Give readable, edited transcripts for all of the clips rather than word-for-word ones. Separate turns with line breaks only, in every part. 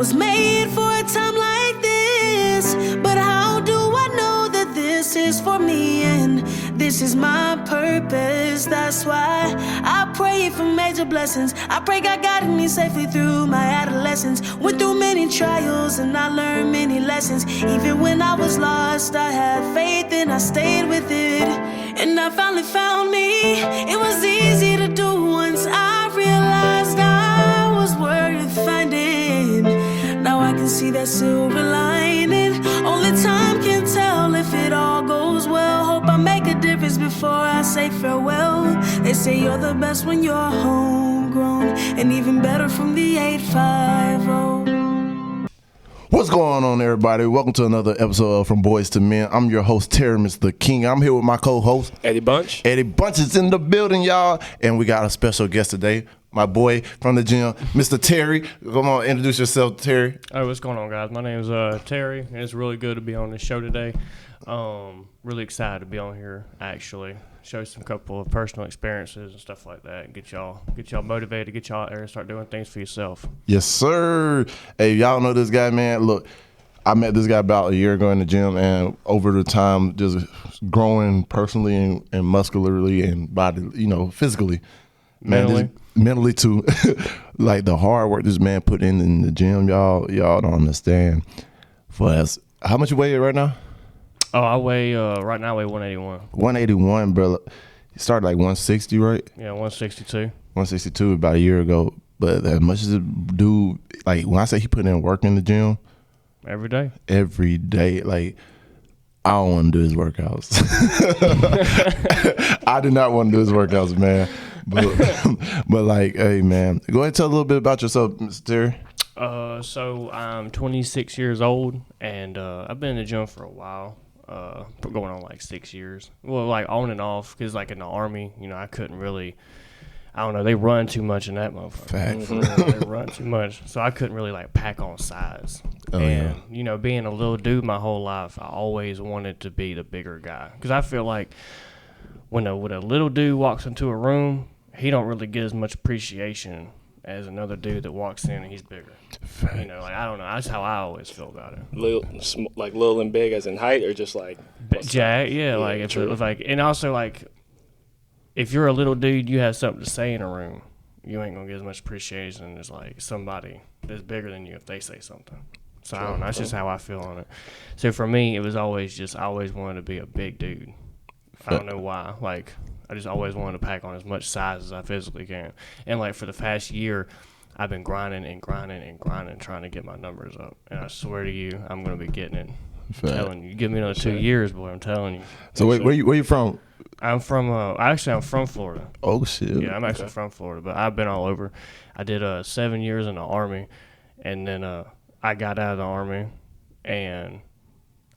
was made for a time like this. But how do I know that this is for me and this is my purpose? That's why I pray for major blessings. I pray God guided me safely through my adolescence. Went through many trials and I learned many lessons. Even when I was lost, I had faith and I stayed with it. And I finally found me. It was easy to do once I realized I was worth finding. Now I can see that silver lining. Only time can tell if it all goes well. Hope I make a difference before I say farewell. They say you're the best when you're homegrown, and even better from the 850.
What's going on, everybody? Welcome to another episode of From Boys to Men. I'm your host, Terry, Mr. King. I'm here with my co-host,
Eddie Bunch.
Eddie Bunch is in the building, y'all. And we got a special guest today, my boy from the gym, Mr. Terry. Come on, introduce yourself, Terry.
Hey, what's going on, guys? My name is Terry, and it's really good to be on this show today. Really excited to be on here, actually. Show some couple of personal experiences and stuff like that, and get y'all motivated, get y'all out there and start doing things for yourself.
Yes, sir. Hey, y'all know this guy, man. Look, I met this guy about a year ago in the gym, and over the time, just growing personally and muscularly and body, physically. Man, mentally too. Like the hard work this man put in the gym, y'all don't understand. For us, how much you weigh right now?
Oh, I weigh right now I weigh 181.
181, bro. You started like 160, right?
Yeah, 162.
162 about a year ago. But as much as a dude, like when I say he put in work in the gym,
every day,
like I don't want to do his workouts. I do not want to do his workouts, man. But like, hey, man, go ahead and tell a little bit about yourself, Mr. Terry.
So I'm 26 years old, and I've been in the gym for a while. Going on like 6 years. Well, like on and off, because like in the Army, I couldn't really, I don't know, they run too much in that motherfucker.
Fact.
They run too much. So I couldn't really like pack on size.
Oh,
and,
yeah.
Being a little dude my whole life, I always wanted to be the bigger guy. Because I feel like when a little dude walks into a room, he don't really get as much appreciation as another dude that walks in and he's bigger.
Fact.
Like, I don't know. That's how I always feel about it.
Little and big as in height, or just like
Jack, yeah, like if it was like, and also like, if you're a little dude, you have something to say in a room, you ain't gonna get as much appreciation as like somebody that's bigger than you if they say something. So I don't know. That's just how I feel on it. So for me, it was always just I always wanted to be a big dude. I don't know why. Like, I just always wanted to pack on as much size as I physically can. And like for the past year, I've been grinding, trying to get my numbers up. And I swear to you, I'm going to be getting it. I'm telling you. Give me another 2 years, boy. I'm telling you.
So where you from?
I'm from, I'm from Florida.
Oh, shit.
Yeah, I'm actually from Florida, but I've been all over. I did 7 years in the Army, and then I got out of the Army, and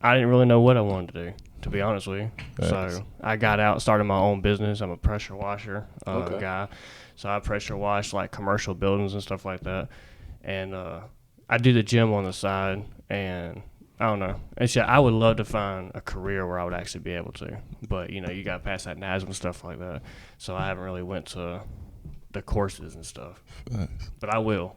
I didn't really know what I wanted to do, to be honest with you.
Thanks.
So I got out, started my own business. I'm a pressure washer guy. So I pressure wash like commercial buildings and stuff like that. And I do the gym on the side, and I don't know. I would love to find a career where I would actually be able to. But, you got to pass that NASM and stuff like that. So I haven't really went to the courses and stuff.
Thanks.
But I will.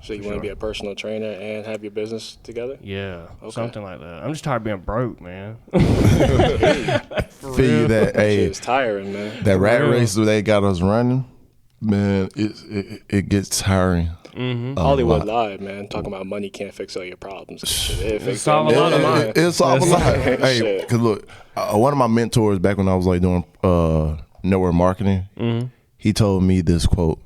So you want to be a personal trainer and have your business together?
Yeah, something like that. I'm just tired of being broke, man.
Feel you that, hey,
It's tiring, man.
that rat race that they got us running, man, it gets tiring.
Mm-hmm.
Hollywood Live, man. Talking about money can't fix all your problems.
It solve a lot of mine.
It solve a lot. Hey,
Shit.
because look, one of my mentors back when I was like doing network marketing, he told me this quote.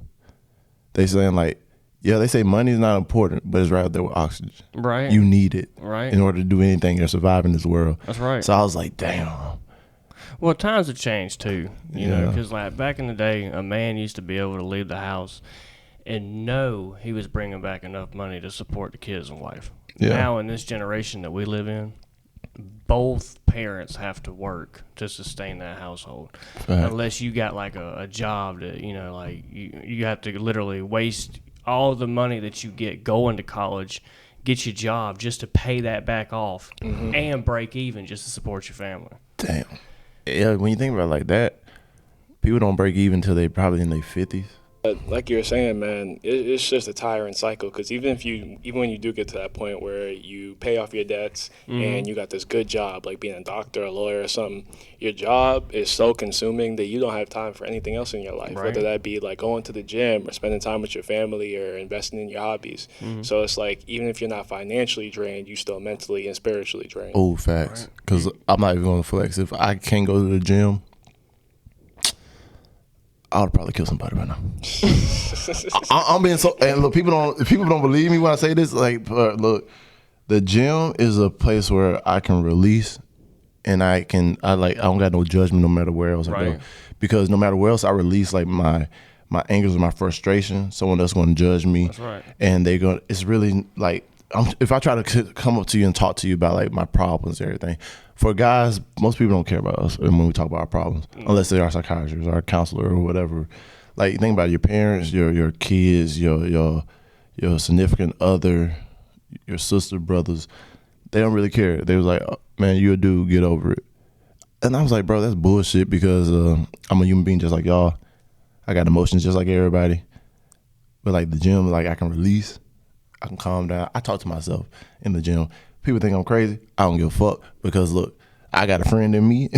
They saying like, yeah, they say money's not important, but it's right there with oxygen.
Right.
You need it in order to do anything or survive in this world.
That's right.
So I was like, damn.
Well, times have changed too, you know, because like back in the day, a man used to be able to leave the house and know he was bringing back enough money to support the kids and wife.
Yeah.
Now in this generation that we live in, both parents have to work to sustain that household. Unless you got like a job that, like you have to literally waste all the money that you get going to college, get your job just to pay that back off and break even just to support your family.
Damn. Yeah, when you think about it like that, people don't break even until they probably in their 50s.
But like you were saying, man, it's just a tiring cycle. Because even when you do get to that point where you pay off your debts and you got this good job, like being a doctor, a lawyer, or something, your job is so consuming that you don't have time for anything else in your life.
Right.
Whether that be like going to the gym or spending time with your family or investing in your hobbies. So it's like even if you're not financially drained, you still mentally and spiritually drained.
Oh, facts. Because I'm not even going to flex. If I can't go to the gym, I would probably kill somebody right now. I'm being so, and look, people don't believe me when I say this. Like, look, the gym is a place where I can release, and I don't got no judgment no matter where else I go, because no matter where else I release, like my angers or my frustration, someone else going to judge me.
That's right.
And it's really like, if I try to come up to you and talk to you about like my problems and everything, for guys, most people don't care about us when we talk about our problems, unless they are psychiatrists or a counselor or whatever. Like, you think about your parents, your kids, your significant other, your sister, brothers. They don't really care. They was like, oh, man, you're a dude, get over it. And I was like, bro, that's bullshit, because I'm a human being just like y'all. I got emotions just like everybody. But like the gym, like I can release, I can calm down. I talk to myself in the gym. People think I'm crazy. I don't give a fuck, because look, I got a friend in me.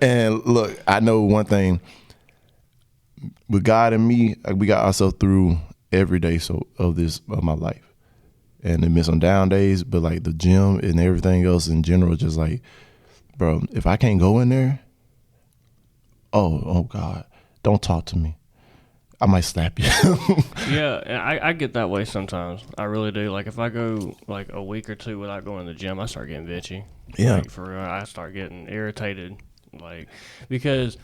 and look, I know one thing. With God and me, we got ourselves through every day of my life. And it missed some down days, but like the gym and everything else in general, just like, bro, if I can't go in there, oh God, don't talk to me. I might slap you.
Yeah, I get that way sometimes. I really do. Like, if I go like a week or two without going to the gym, I start getting bitchy.
Yeah.
Like, for real, I start getting irritated. Like, because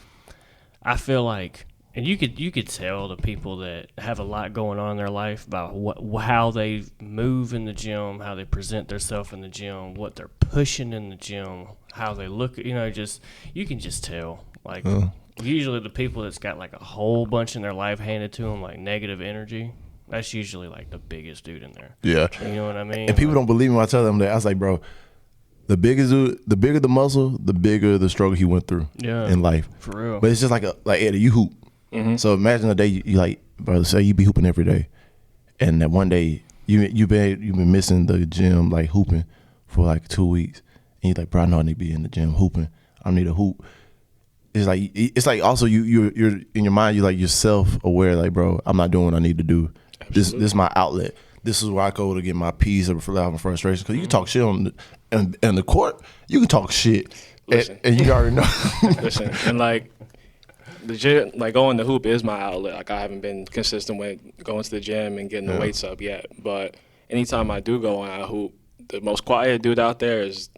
I feel like, and you could tell the people that have a lot going on in their life about how they move in the gym, how they present themselves in the gym, what they're pushing in the gym, how they look. Just you can just tell. Like, usually the people that's got like a whole bunch in their life handed to them, like negative energy, that's usually like the biggest dude in there.
Yeah.
You know what I mean?
And people don't believe me when I tell them that. I was like, bro, the bigger the muscle, the bigger the struggle he went through in life.
For real.
But it's just like Eddie, you hoop. Mm-hmm. So imagine a day you like, bro, say you be hooping every day, and that one day you've been missing the gym, like hooping for like 2 weeks, and you're like, bro, I know I need to be in the gym hooping. I need a hoop. It's like also you're in your mind, you're self-aware, like, bro, I'm not doing what I need to do. This is my outlet. This is where I go to get my peace or out my frustration. Because you can talk shit on the court. You can talk shit, and you already know.
Listen, and like legit, like going to hoop is my outlet. Like, I haven't been consistent with going to the gym and getting the weights up yet. But anytime I do go and I hoop, the most quiet dude out there is,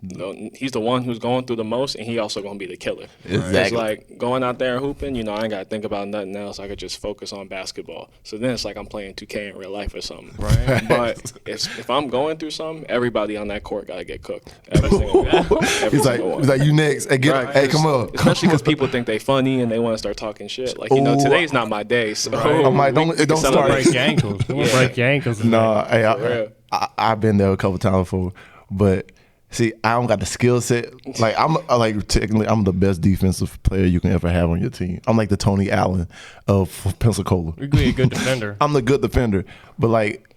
he's the one who's going through the most, and he also going to be the killer.
Exactly.
It's like going out there and hooping, I ain't got to think about nothing else. I could just focus on basketball. So then it's like I'm playing 2K in real life or something.
Right.
But if I'm going through something, everybody on that court got to get cooked. Every single one.
He's like, you next. Hey, come on.
Especially because people think they funny and they want to start talking shit. Like, today's not my day. So
I'm like, don't start.
Break your ankles. Break your ankles.
No, hey, I've been there a couple times before, but see, I don't got the skill set. Like, technically, I'm the best defensive player you can ever have on your team. I'm like the Tony Allen of Pensacola.
You'd be a good defender.
I'm the good defender, but like,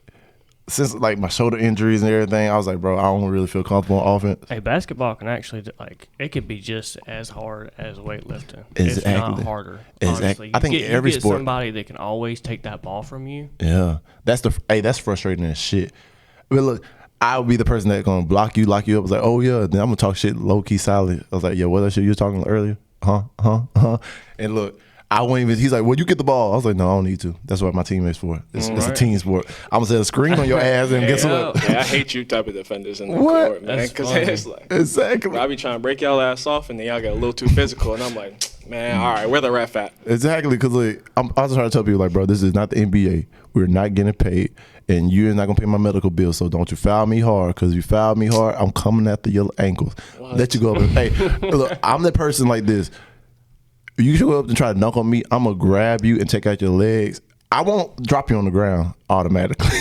since like my shoulder injuries and everything, I was like, bro, I don't really feel comfortable on offense.
Hey, basketball can actually, like, it could be just as hard as weightlifting.
Exactly.
If not harder.
Exactly.
Honestly.
I think every sport.
Somebody that can always take that ball from you.
Yeah, that's frustrating as shit. But look, I would be the person that's gonna lock you up. I was like, oh yeah, then I'm gonna talk shit low key silent. I was like, yeah, what that shit you was talking earlier? And look, I wouldn't even. He's like, well, you get the ball. I was like, no, I don't need to. That's what my teammate's for. It's a team sport. I'm gonna set a screen on your ass and guess what?
Hey, I hate you type of defenders in the court, man. Because it's like,
exactly.
I be trying to break y'all ass off, and then y'all get a little too physical, and I'm like, man, all right, where the ref at?
Exactly, because like, I'm also trying to tell people, like, bro, this is not the NBA. We're not getting paid, and you're not gonna pay my medical bill. So don't you foul me hard, because if you foul me hard, I'm coming after your ankles. What? Let you go up and hey, look, I'm the person like this. You show up and try to dunk on me, I'm gonna grab you and take out your legs. I won't drop you on the ground automatically,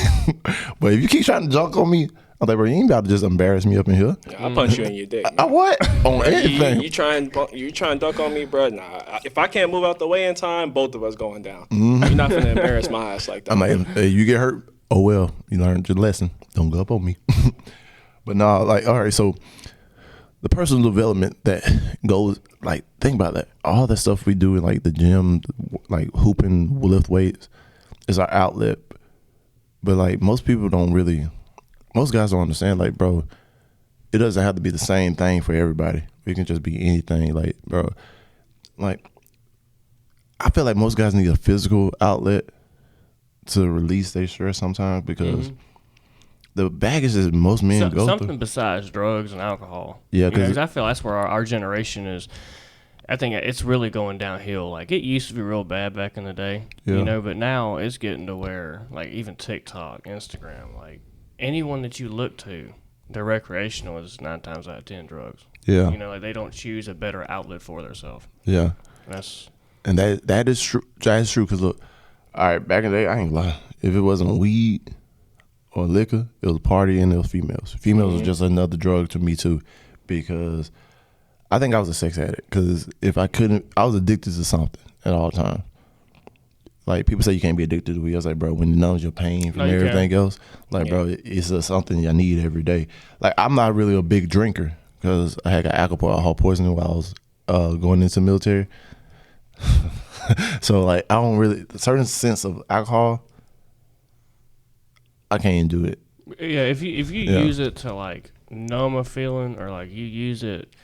but if you keep trying to dunk on me, I'm like, bro, you ain't about to just embarrass me up in here.
I'll punch you in your dick.
I what? On anything.
You try and dunk on me, bro? Nah. If I can't move out the way in time, both of us going down.
Mm-hmm.
You're not finna embarrass my ass like that.
I'm like, hey, you get hurt. Oh well, you learned your lesson. Don't go up on me. But nah, like, all right, so the personal development that goes, like, think about that. All that stuff we do in like the gym, like hooping, lift weights, is our outlet. But like most people don't really, most guys don't understand. Like, bro, it doesn't have to be the same thing for everybody. It can just be anything. Like, bro, like I feel like most guys need a physical outlet to release their stress sometimes because the baggage that most men go
something
through.
besides drugs and alcohol.
Yeah,
because I feel that's where our generation is. I think it's really going downhill. Like, it used to be real bad back in the day, you know, but now it's getting to where, like, even TikTok, Instagram, like, anyone that you look to, their recreational is 9 times out of 10 drugs.
Yeah.
You know, like, they don't choose a better outlet for themselves.
Yeah.
And
that is true. That is true because, look, all right, back in the day, I ain't lying. If it wasn't weed or liquor, it was party and it was females. Females was just another drug to me, too, because I think I was a sex addict because if I couldn't, I was addicted to something at all times. Like, people say you can't be addicted to weed. I was like, bro, when it numbs your pain from everything else, like, bro, it's something I need every day. Like, I'm not really a big drinker because I had alcohol poisoning while I was going into the military. So, like, I don't really, a certain sense of alcohol, I can't do it.
Yeah, if you use it to, like, numb a feeling or, like, you use it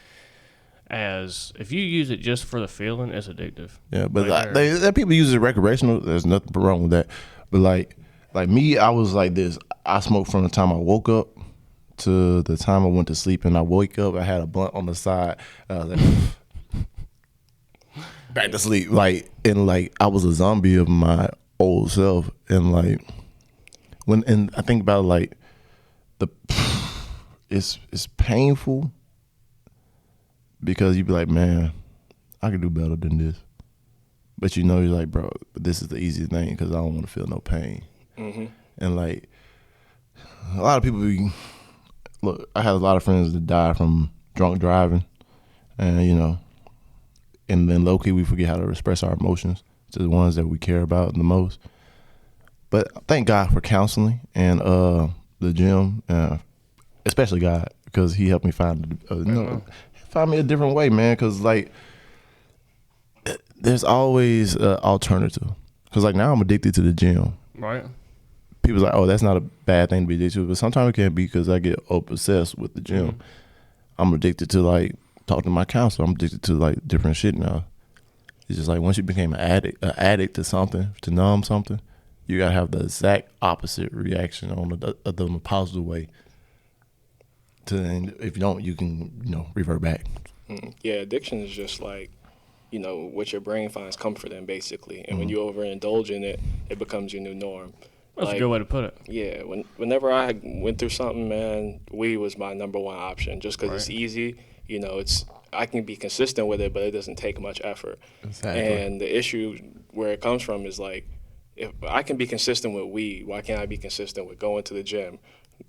if you use it just for the feeling, it's addictive.
Yeah, but like, people use it recreational. There's nothing wrong with that. But like me, I was like this. I smoked from the time I woke up to the time I went to sleep. And I wake up, I had a blunt on the side. I was like, back to sleep. Like, and like I was a zombie of my old self. And like and I think about like it's painful. Because you be like, man, I could do better than this. But you know, you're like, bro, this is the easiest thing because I don't want to feel no pain. Mm-hmm. And like, a lot of people look, I had a lot of friends that died from drunk driving. And, you know, and then low-key we forget how to express our emotions to the ones that we care about the most. But thank God for counseling and the gym, especially God, because he helped me find, find me a different way, man, because like there's always an alternative. Because like now I'm addicted to the gym.
Right.
People's like, oh, that's not a bad thing to be addicted to, but sometimes it can be because I get obsessed with the gym. Mm-hmm. I'm addicted to like talking to my counselor. I'm addicted to like different shit now. It's just like once you became an addict to something, to numb something, you gotta have the exact opposite reaction on the positive way. If you don't, you can, revert back.
Yeah, addiction is just like, what your brain finds comfort in, basically. And when you overindulge in it, it becomes your new norm.
That's a good way to put it.
Yeah, whenever I went through something, man, weed was my number one option just because it's easy. I can be consistent with it, but it doesn't take much effort. Exactly. And the issue where it comes from is like, if I can be consistent with weed, why can't I be consistent with going to the gym,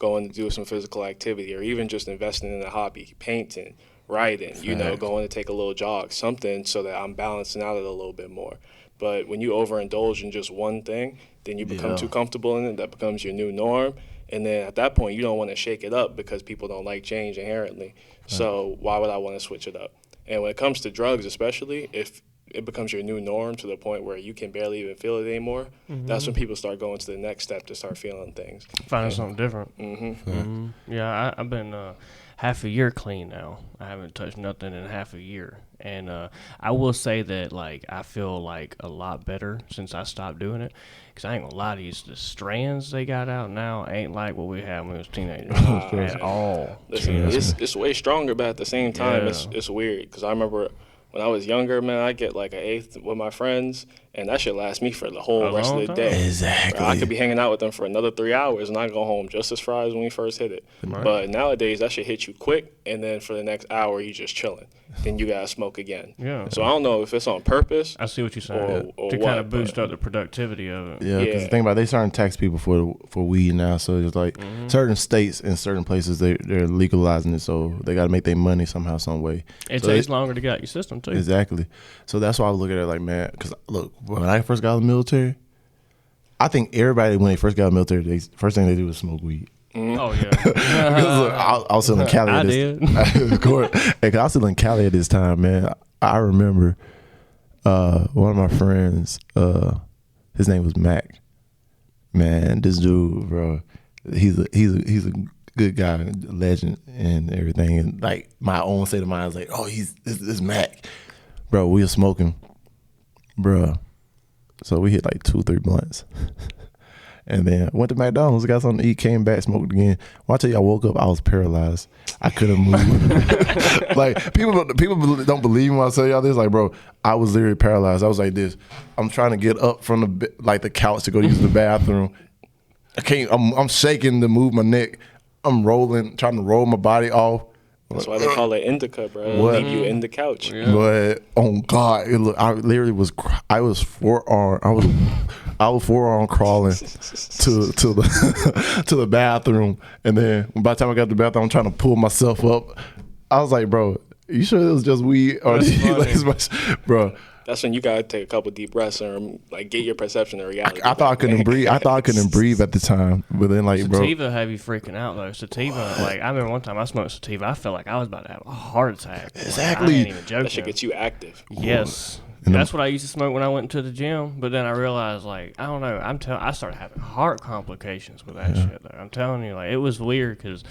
going to do some physical activity, or even just investing in a hobby, painting, writing, going to take a little jog, something so that I'm balancing out it a little bit more. But when you overindulge in just one thing, then you become too comfortable in it. That becomes your new norm. And then at that point, you don't want to shake it up because people don't like change inherently. Right. So why would I want to switch it up? And when it comes to drugs, especially, if it becomes your new norm to the point where you can barely even feel it anymore, that's when people start going to the next step to start feeling things.
Finding something different. Yeah, I've been half a year clean now. I haven't touched nothing in half a year. And I will say that, like, I feel, like, a lot better since I stopped doing it. Because I ain't going to lie to you, the strands they got out now ain't like what we had when we was teenagers at all.
Listen, it's way stronger, but at the same time, it's weird. Because I remember when I was younger, man, I get like an eighth with my friends, And that should last me for the whole
A
rest of
long
the
time.
day.
Exactly.
I could be hanging out with them for another 3 hours and I go home just as fried as when we first hit it.
Right.
But nowadays, that should hit you quick, and then for the next hour, you just chilling. Then you gotta smoke again.
Yeah.
So I don't know if it's on purpose.
I see what you're saying.
Or
To
what,
kind of boost
but-
up the productivity of it.
Yeah, because
Yeah.
think about it, they starting to tax people for weed now. So it's like certain states and certain places they're legalizing it, so they got to make their money somehow, some way.
It
So
takes longer to get out your system too.
Exactly. So that's why I look at it like, man, because look, when I first got out of the military, I think everybody when they first got out of the military, first thing they do was smoke weed.
Oh yeah.
'Cause, look, I was still in Cali.
I
at
did.
Of course. Hey, 'cause I was still in Cali at this time, man. I remember one of my friends, his name was Mac. Man, this dude, bro, he's a good guy, a legend and everything. And like my own state of mind is like, oh, this Mac. Bro, we were smoking. Bro. So we hit like 2-3 blunts. And then went to McDonald's, got something to eat, came back, smoked again. When I tell you I woke up, I was paralyzed. I couldn't move. Like people don't believe me when I tell y'all this. Like, bro, I was literally paralyzed. I was like this. I'm trying to get up from the couch to go use the bathroom. I can't. I'm shaking to move my neck. I'm rolling, trying to roll my body off.
That's why they call it indica, bro. It'll
What?
leave you in the couch.
Yeah.
But oh God, I literally was. I was forearm. I was forearm crawling to the bathroom, and then by the time I got to the bathroom, I'm trying to pull myself up. I was like, bro, you sure it was just weed or
That's
did you
funny.
bro?
That's when you gotta take a couple deep breaths and like get your perception of reality.
I thought I couldn't breathe. I thought I couldn't breathe at the time, but then like, bro,
Sativa have you freaking out though. Sativa, like I remember one time I smoked sativa, I felt like I was about to have a heart attack.
Exactly.
Like, I ain't even joking.
That should get you active.
Yes.
And
That's what I used to smoke when I went to the gym, but then I realized, like, I don't know, I started having heart complications with that shit, though. I'm telling you, like, it was weird because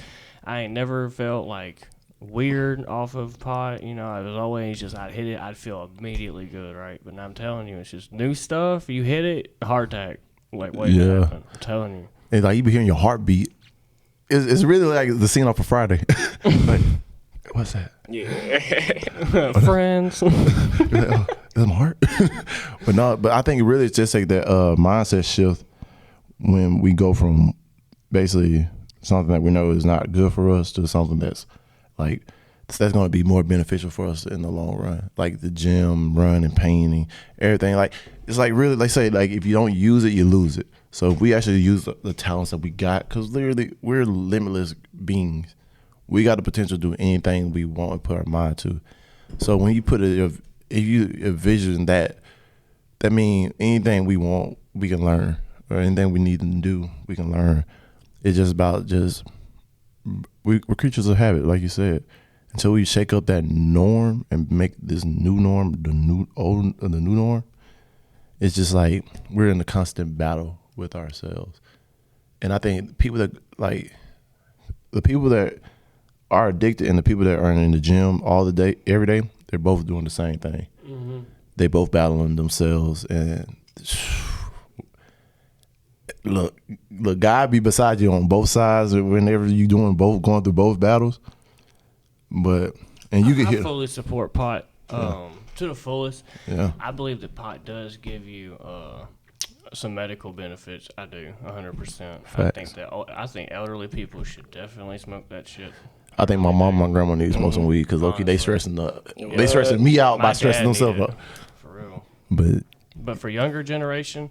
I ain't never felt, like, weird off of pot, you know. I was always just, I'd hit it, I'd feel immediately good, right? But now I'm telling you, it's just new stuff, you hit it, heart attack, like, waiting to happen. I'm telling you.
and like you be hearing your heartbeat. It's really like the scene off of Friday. Like, what's that?
Yeah.
Friends.
You're like, oh, is my heart? But I think really it's just like that mindset shift when we go from basically something that we know is not good for us to something that's going to be more beneficial for us in the long run. Like the gym, running, painting, everything. Like it's like really, they say like if you don't use it, you lose it. So if we actually use the talents that we got, because literally we're limitless beings. We got the potential to do anything we want and put our mind to. So when you put it, if you envision that means anything we want, we can learn, or anything we need to do, we can learn. It's just about we're creatures of habit, like you said. Until we shake up that norm and make this new norm the new norm, it's just like we're in a constant battle with ourselves. And I think people that the people that are addicted and the people that are in the gym all the day, every day, they're both doing the same thing. Mm-hmm. They both battling themselves, and look, God be beside you on both sides whenever you going through both battles. And you can
I
hit.
fully support pot to the fullest.
Yeah.
I believe that pot does give you some medical benefits. I do, 100%. I think elderly people should definitely smoke that shit.
I think my mom and my grandma need to smoke some weed because low-key they stressing me out by
My
stressing
dad
themselves
needed
up.
it, for real.
But
for younger generation,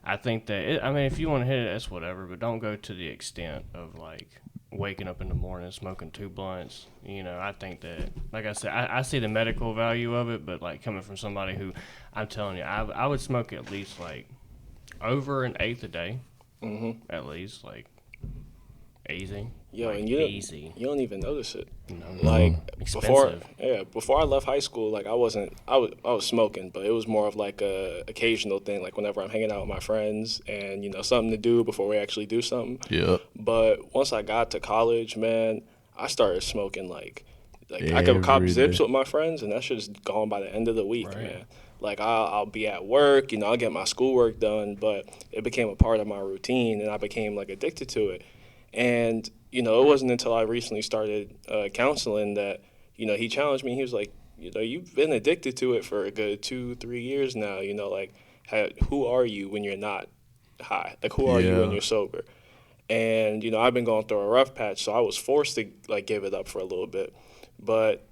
I think that if you want to hit it, that's whatever. But don't go to the extent of like waking up in the morning smoking 2 blunts. You know, I think that, like I said, I see the medical value of it. But like coming from somebody who, I'm telling you, I would smoke at least like over an eighth a day, at least, like easy.
Yo,
like,
and you don't even notice it. Like
Expensive.
before I left high school, like I was smoking, but it was more of like a occasional thing. Like whenever I'm hanging out with my friends and something to do before we actually do something.
yeah,
But once I got to college, man, I started smoking like I could cop
Every
zips
day.
with my friends, and that shit's gone by the end of the week, man. Like I'll be at work, I'll get my schoolwork done, but it became a part of my routine, and I became like addicted to it. And it wasn't until I recently started counseling that he challenged me. He was like, you've been addicted to it for a good 2-3 years now. Like, who are you when you're not high? Like, who are you when
Yeah.
you're sober? And, you know, I've been going through a rough patch, so I was forced to, like, give it up for a little bit. But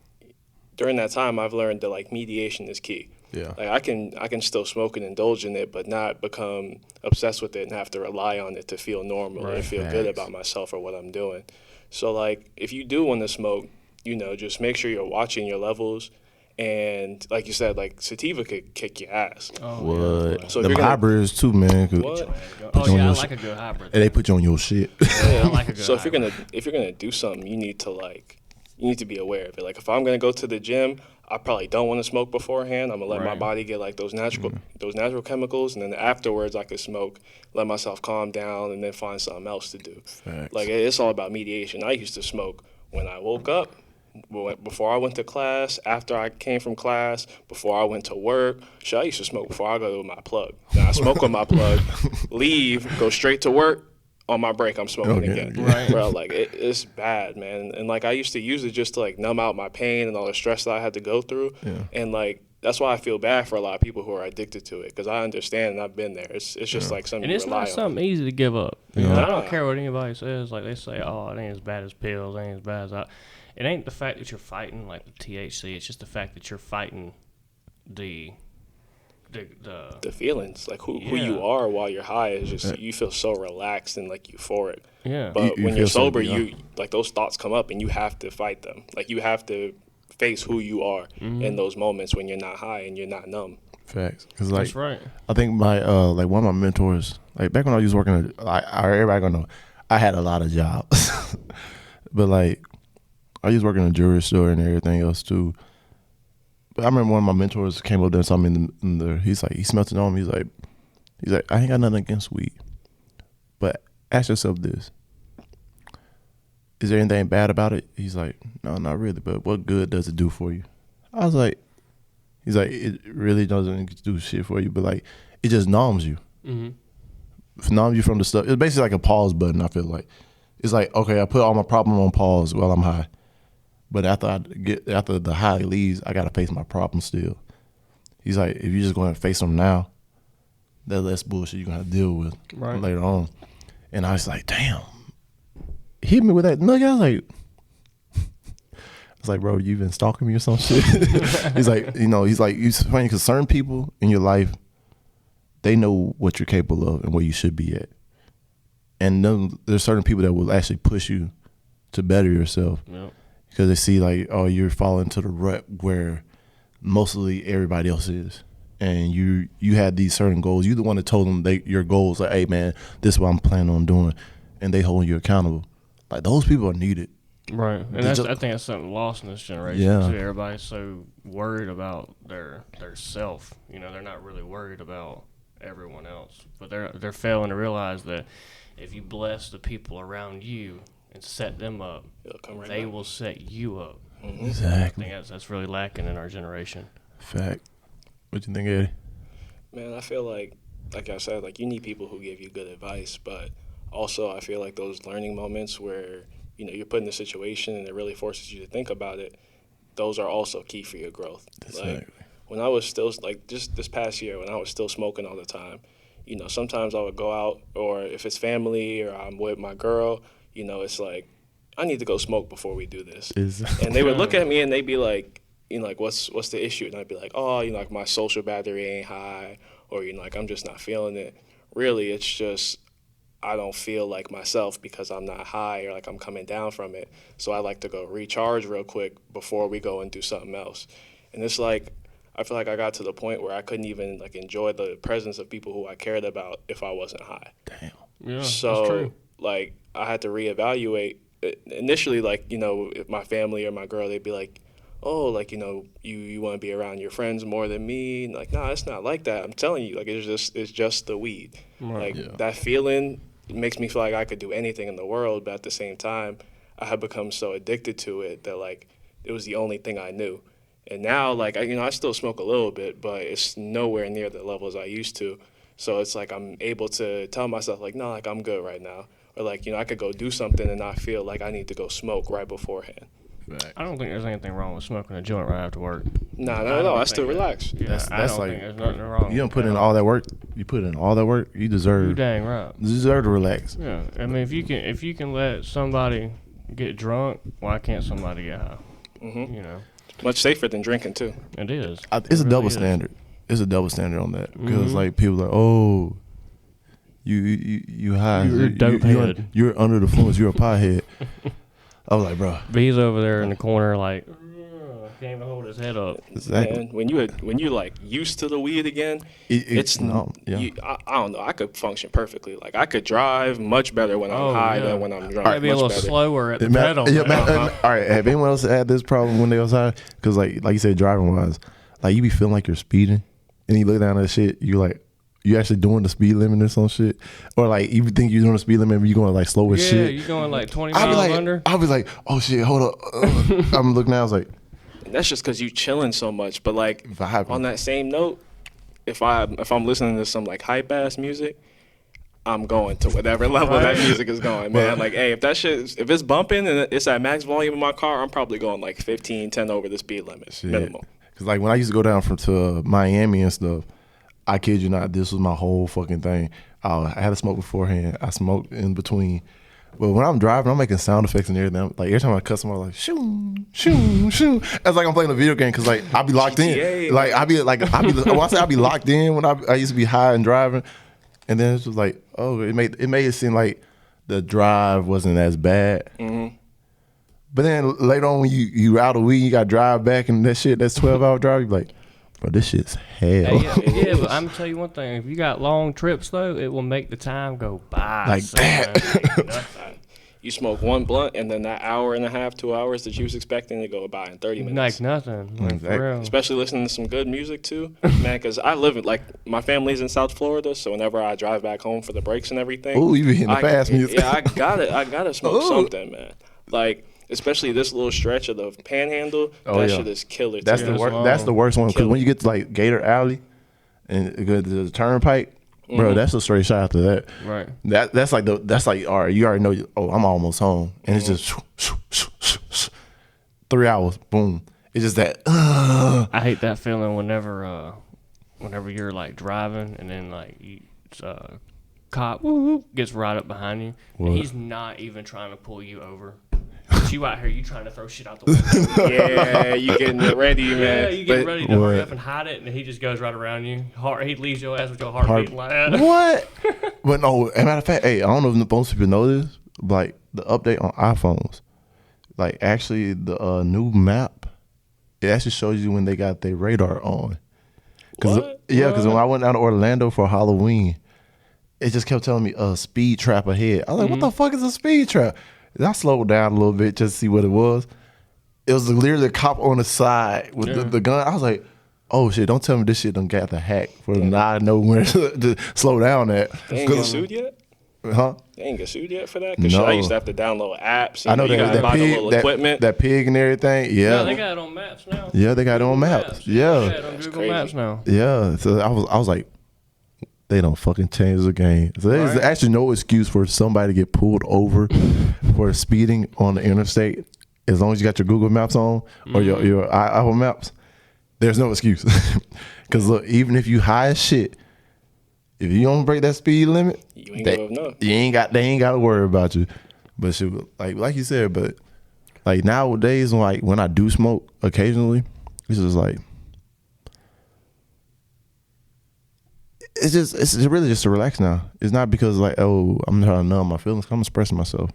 during that time, I've learned that, like, mediation is key.
Yeah.
Like, I can still smoke and indulge in it, but not become obsessed with it and have to rely on it to feel normal and feel good
Facts.
about myself or what I'm doing. So, like, if you do want to smoke, you know, just make sure you're watching your levels. And like you said, like, sativa could kick your ass.
What?
So if
Them
you're gonna-
hybrids too, man.
What?
Oh
you on
yeah, I
your
like a good hybrid.
And they put you on your shit.
I like a good
So if
hybrid.
you're gonna do something, you need to be aware of it. Like, if I'm gonna go to the gym, I probably don't want to smoke beforehand. I'm gonna let my
Right.
body get like those natural chemicals, and then afterwards I could smoke, let myself calm down, and then find something else to do.
Facts.
Like, it's all about mediation. I used to smoke when I woke up, before I went to class, after I came from class, before I went to work. Shit, I used to smoke before I go to my plug. Now I smoke with my plug, leave, go straight to work. On my break, I'm smoking
Okay,
again.
right.
Bro, like, it's bad, man. And like, I used to use it just to like numb out my pain and all the stress that I had to go through.
Yeah.
And like, that's why I feel bad for a lot of people who are addicted to it, because I understand and I've been there. It's just like something
And
you
it's
rely
not
on.
something easy to give up. You
Yeah.
know, I don't
Nah.
care what anybody says. Like they say, oh, it ain't as bad as pills. It ain't as bad as I. It ain't the fact that you're fighting like the THC. It's just the fact that you're fighting the
The feelings, like who
Yeah.
you are while you're high, is just, you feel so relaxed and like euphoric.
yeah.
But
You
when you're
feel so
sober,
beyond.
you like, those thoughts come up and you have to fight them. Like, you have to face who you are
Mm-hmm.
in those moments when you're not high and you're not numb.
Facts. Cause like
That's right.
I think my like one of my mentors, like back when I was working, everybody gonna know, I had a lot of jobs, but like I used to work in a jewelry store and everything else too. But I remember one of my mentors came up there and saw me in the he's like, he smelt it on me. He's like, I ain't got nothing against weed, but ask yourself this: is there anything bad about it? He's like, no, not really. But what good does it do for you? I was like, he's like, it really doesn't do shit for you, but like, it just numbs you.
Mm-hmm.
Numb you from the stuff. It's basically like a pause button. I feel like it's like, okay, I put all my problem on pause while I'm high, but after the high leaves, I gotta face my problem still. He's like, if you just go and face them now, that's less bullshit you're gonna have to deal with
Right.
later on. And I was like, damn, he hit me with that nugget. I was like, bro, you been stalking me or some shit? He's like, it's funny because certain people in your life, they know what you're capable of and where you should be at. And then there's certain people that will actually push you to better yourself
Yep.
because they see like, oh, you're falling into the rut where mostly everybody else is. And you had these certain goals. You the one that told them your goals, like, hey man, this is what I'm planning on doing, and they hold you accountable. Like, those people are needed.
Right, and
They
I
just-
think that's something lost in this generation
Yeah.
too. Everybody's so worried about their self. You know, they're not really worried about everyone else, but they're failing to realize that if you bless the people around you and set them up,
It'll come right
they
back.
will set you up. I
Exactly.
think that's really lacking in our generation.
Fact. What you think, Eddie?
Man, I feel like I said, like, you need people who give you good advice, but also I feel like those learning moments where, you know, you're put in a situation and it really forces you to think about it, those are also key for your growth.
Exactly.
Like, when I was still, like, just this past year, when I was still smoking all the time, you know, sometimes I would go out, or if it's family or I'm with my girl, you know, it's like, I need to go smoke before we do this. And they would look at me and they'd be like, you know, like, what's the issue? And I'd be like, oh, you know, like, my social battery ain't high, or, you know, like, I'm just not feeling it. Really, it's just, I don't feel like myself because I'm not high, or like I'm coming down from it. So I like to go recharge real quick before we go and do something else. And it's like, I feel like I got to the point where I couldn't even like enjoy the presence of people who I cared about if I wasn't high.
Damn.
Yeah,
So
that's true.
like, I had to reevaluate. Initially, like, you know, if my family or my girl, they'd be like, oh, like, you know, you want to be around your friends more than me. And like, nah, it's not like that. I'm telling you, like, it's just the weed.
Right.
Like,
Yeah.
that feeling makes me feel like I could do anything in the world, but at the same time, I had become so addicted to it that, like, it was the only thing I knew. And now, like, I still smoke a little bit, but it's nowhere near the levels I used to. So it's like I'm able to tell myself, like, no, like, I'm good right now. Or, like, you know, I could go do something and not feel like I need to go smoke right beforehand.
I don't think there's anything wrong with smoking a joint right after work.
No. I still relax.
Yeah,
That's
I don't
like-
think there's nothing wrong.
You don't put in all that work. You put in all that work. You
You
deserve.
dang right.
You deserve to relax.
Yeah, I mean, if you can let somebody get drunk, why can't somebody get high?
Mm-hmm.
You know,
Much safer than drinking too.
it is.
It's a
It
double
really is.
standard. It's a double standard on that because
Mhm.
like people are like, oh, you high.
You're a dope head.
You're under the influence. You're a pothead. I was like, bro.
But he's over there in the corner, like, can't even hold his head up.
Exactly.
Man, when you like used to the weed again, it's
no. Yeah.
I don't know. I could function perfectly. Like I could drive much better when I'm
Oh,
high
yeah.
than when I'm drunk.
Might be a
much
little
better.
slower at the
Man,
pedal.
yeah,
man.
man, all right. Have anyone else had this problem when they was high? Because like you said, driving wise, like you be feeling like you're speeding, and you look down at that shit, you like you actually doing the speed limit or some shit, or like you think you're doing the speed limit, but you going like slow as
Yeah,
shit.
you going like 20
I'll be
miles
like,
under?
I'll be like, oh shit, hold up. I'm looking now. I was like,
And that's just because you chilling so much. But like
vibing.
on that same note, if I'm listening to some like hype ass music, I'm going to whatever level that music is going, man. Like, hey, if it's bumping and it's at max volume in my car, I'm probably going like 15, 10 over the speed limit minimum.
Because like when I used to go down to Miami and stuff, I kid you not, this was my whole fucking thing. I had to smoke beforehand. I smoked in between. But when I'm driving, I'm making sound effects and everything. Like every time I cuss, I'm like, shoo, shoo, shoo. It's like I'm playing a video game because like I be locked
GTA.
in. Like I be when I say I be locked in when I used to be high and driving, and then it's just like, oh, it made it seem like the drive wasn't as bad.
Mm-hmm.
But then later on when you out of weed, you got to drive back and that shit, that's 12-hour drive. You be like, bro, this shit's hell.
Yeah, but I'm gonna tell you one thing. If you got long trips though, it will make the time go by.
Like
so
that.
nothing.
You smoke one blunt, and then that hour and a half, 2 hours that you was expecting to go by in 30 minutes.
Like nothing. Like,
Exactly.
for real.
Especially listening to some good music too, man. Because I live in like my family's in South Florida, so whenever I drive back home for the breaks and everything,
Ooh, you be hitting the fast music.
Yeah, I gotta smoke
Ooh.
something, man. Like especially this little stretch of the Panhandle,
Oh,
that
yeah.
shit is killer.
That's
too.
the
Yeah,
worst. That's the worst one because
Killer.
when you get to like Gator Alley and go to the Turnpike, bro, that's a straight shot after that.
Right.
That's like all right. You already know. Oh, I'm almost home, and it's just 3 hours. Boom. It's just that.
I hate that feeling whenever you're like driving and then like cop whoop, gets right up behind you
What?
and he's not even trying to pull you over. But you out here, you trying to throw shit out the window.
Yeah, you getting ready, man.
Yeah, you get
But
ready to hurry
What?
up and hide it, and he just goes right around you. He leaves your ass with your heart beating like that.
What? But no, as a matter of fact, hey, I don't know if most people know this, but like the update on iPhones, like actually the new map, it actually shows you when they got their radar on.
What?
Yeah, because when I went down to Orlando for Halloween, it just kept telling me a speed trap ahead. I was like, what the fuck is a speed trap? And I slowed down a little bit just to see what it was. It was literally a cop on the side with the gun. I was like, oh shit, don't tell me this shit done got the hack for now I know where to slow down at.
they ain't get sued yet.
Huh?
They ain't get sued yet for that. Cause
No.
I used to have to download apps. And
I know
you gotta
that
buy the
pig,
little equipment.
that pig and everything.
Yeah,
Yeah,
they got it on maps now.
yeah, they got it on maps.
Yeah,
Yeah,
it on Google
crazy.
Maps now.
yeah. So I was like, they don't fucking change the game. So there's
Right.
actually no excuse for somebody to get pulled over for speeding on the interstate. As long as you got your Google Maps on or your Apple Maps, there's no excuse. Because look, even if you high as shit, if you don't break that speed limit,
You ain't
they
gonna know.
they ain't got to worry about you. But shit, like you said, but like nowadays, like when I do smoke occasionally, it's just like it's really just to relax now. It's not because like, oh, I'm trying to numb my feelings. I'm expressing myself.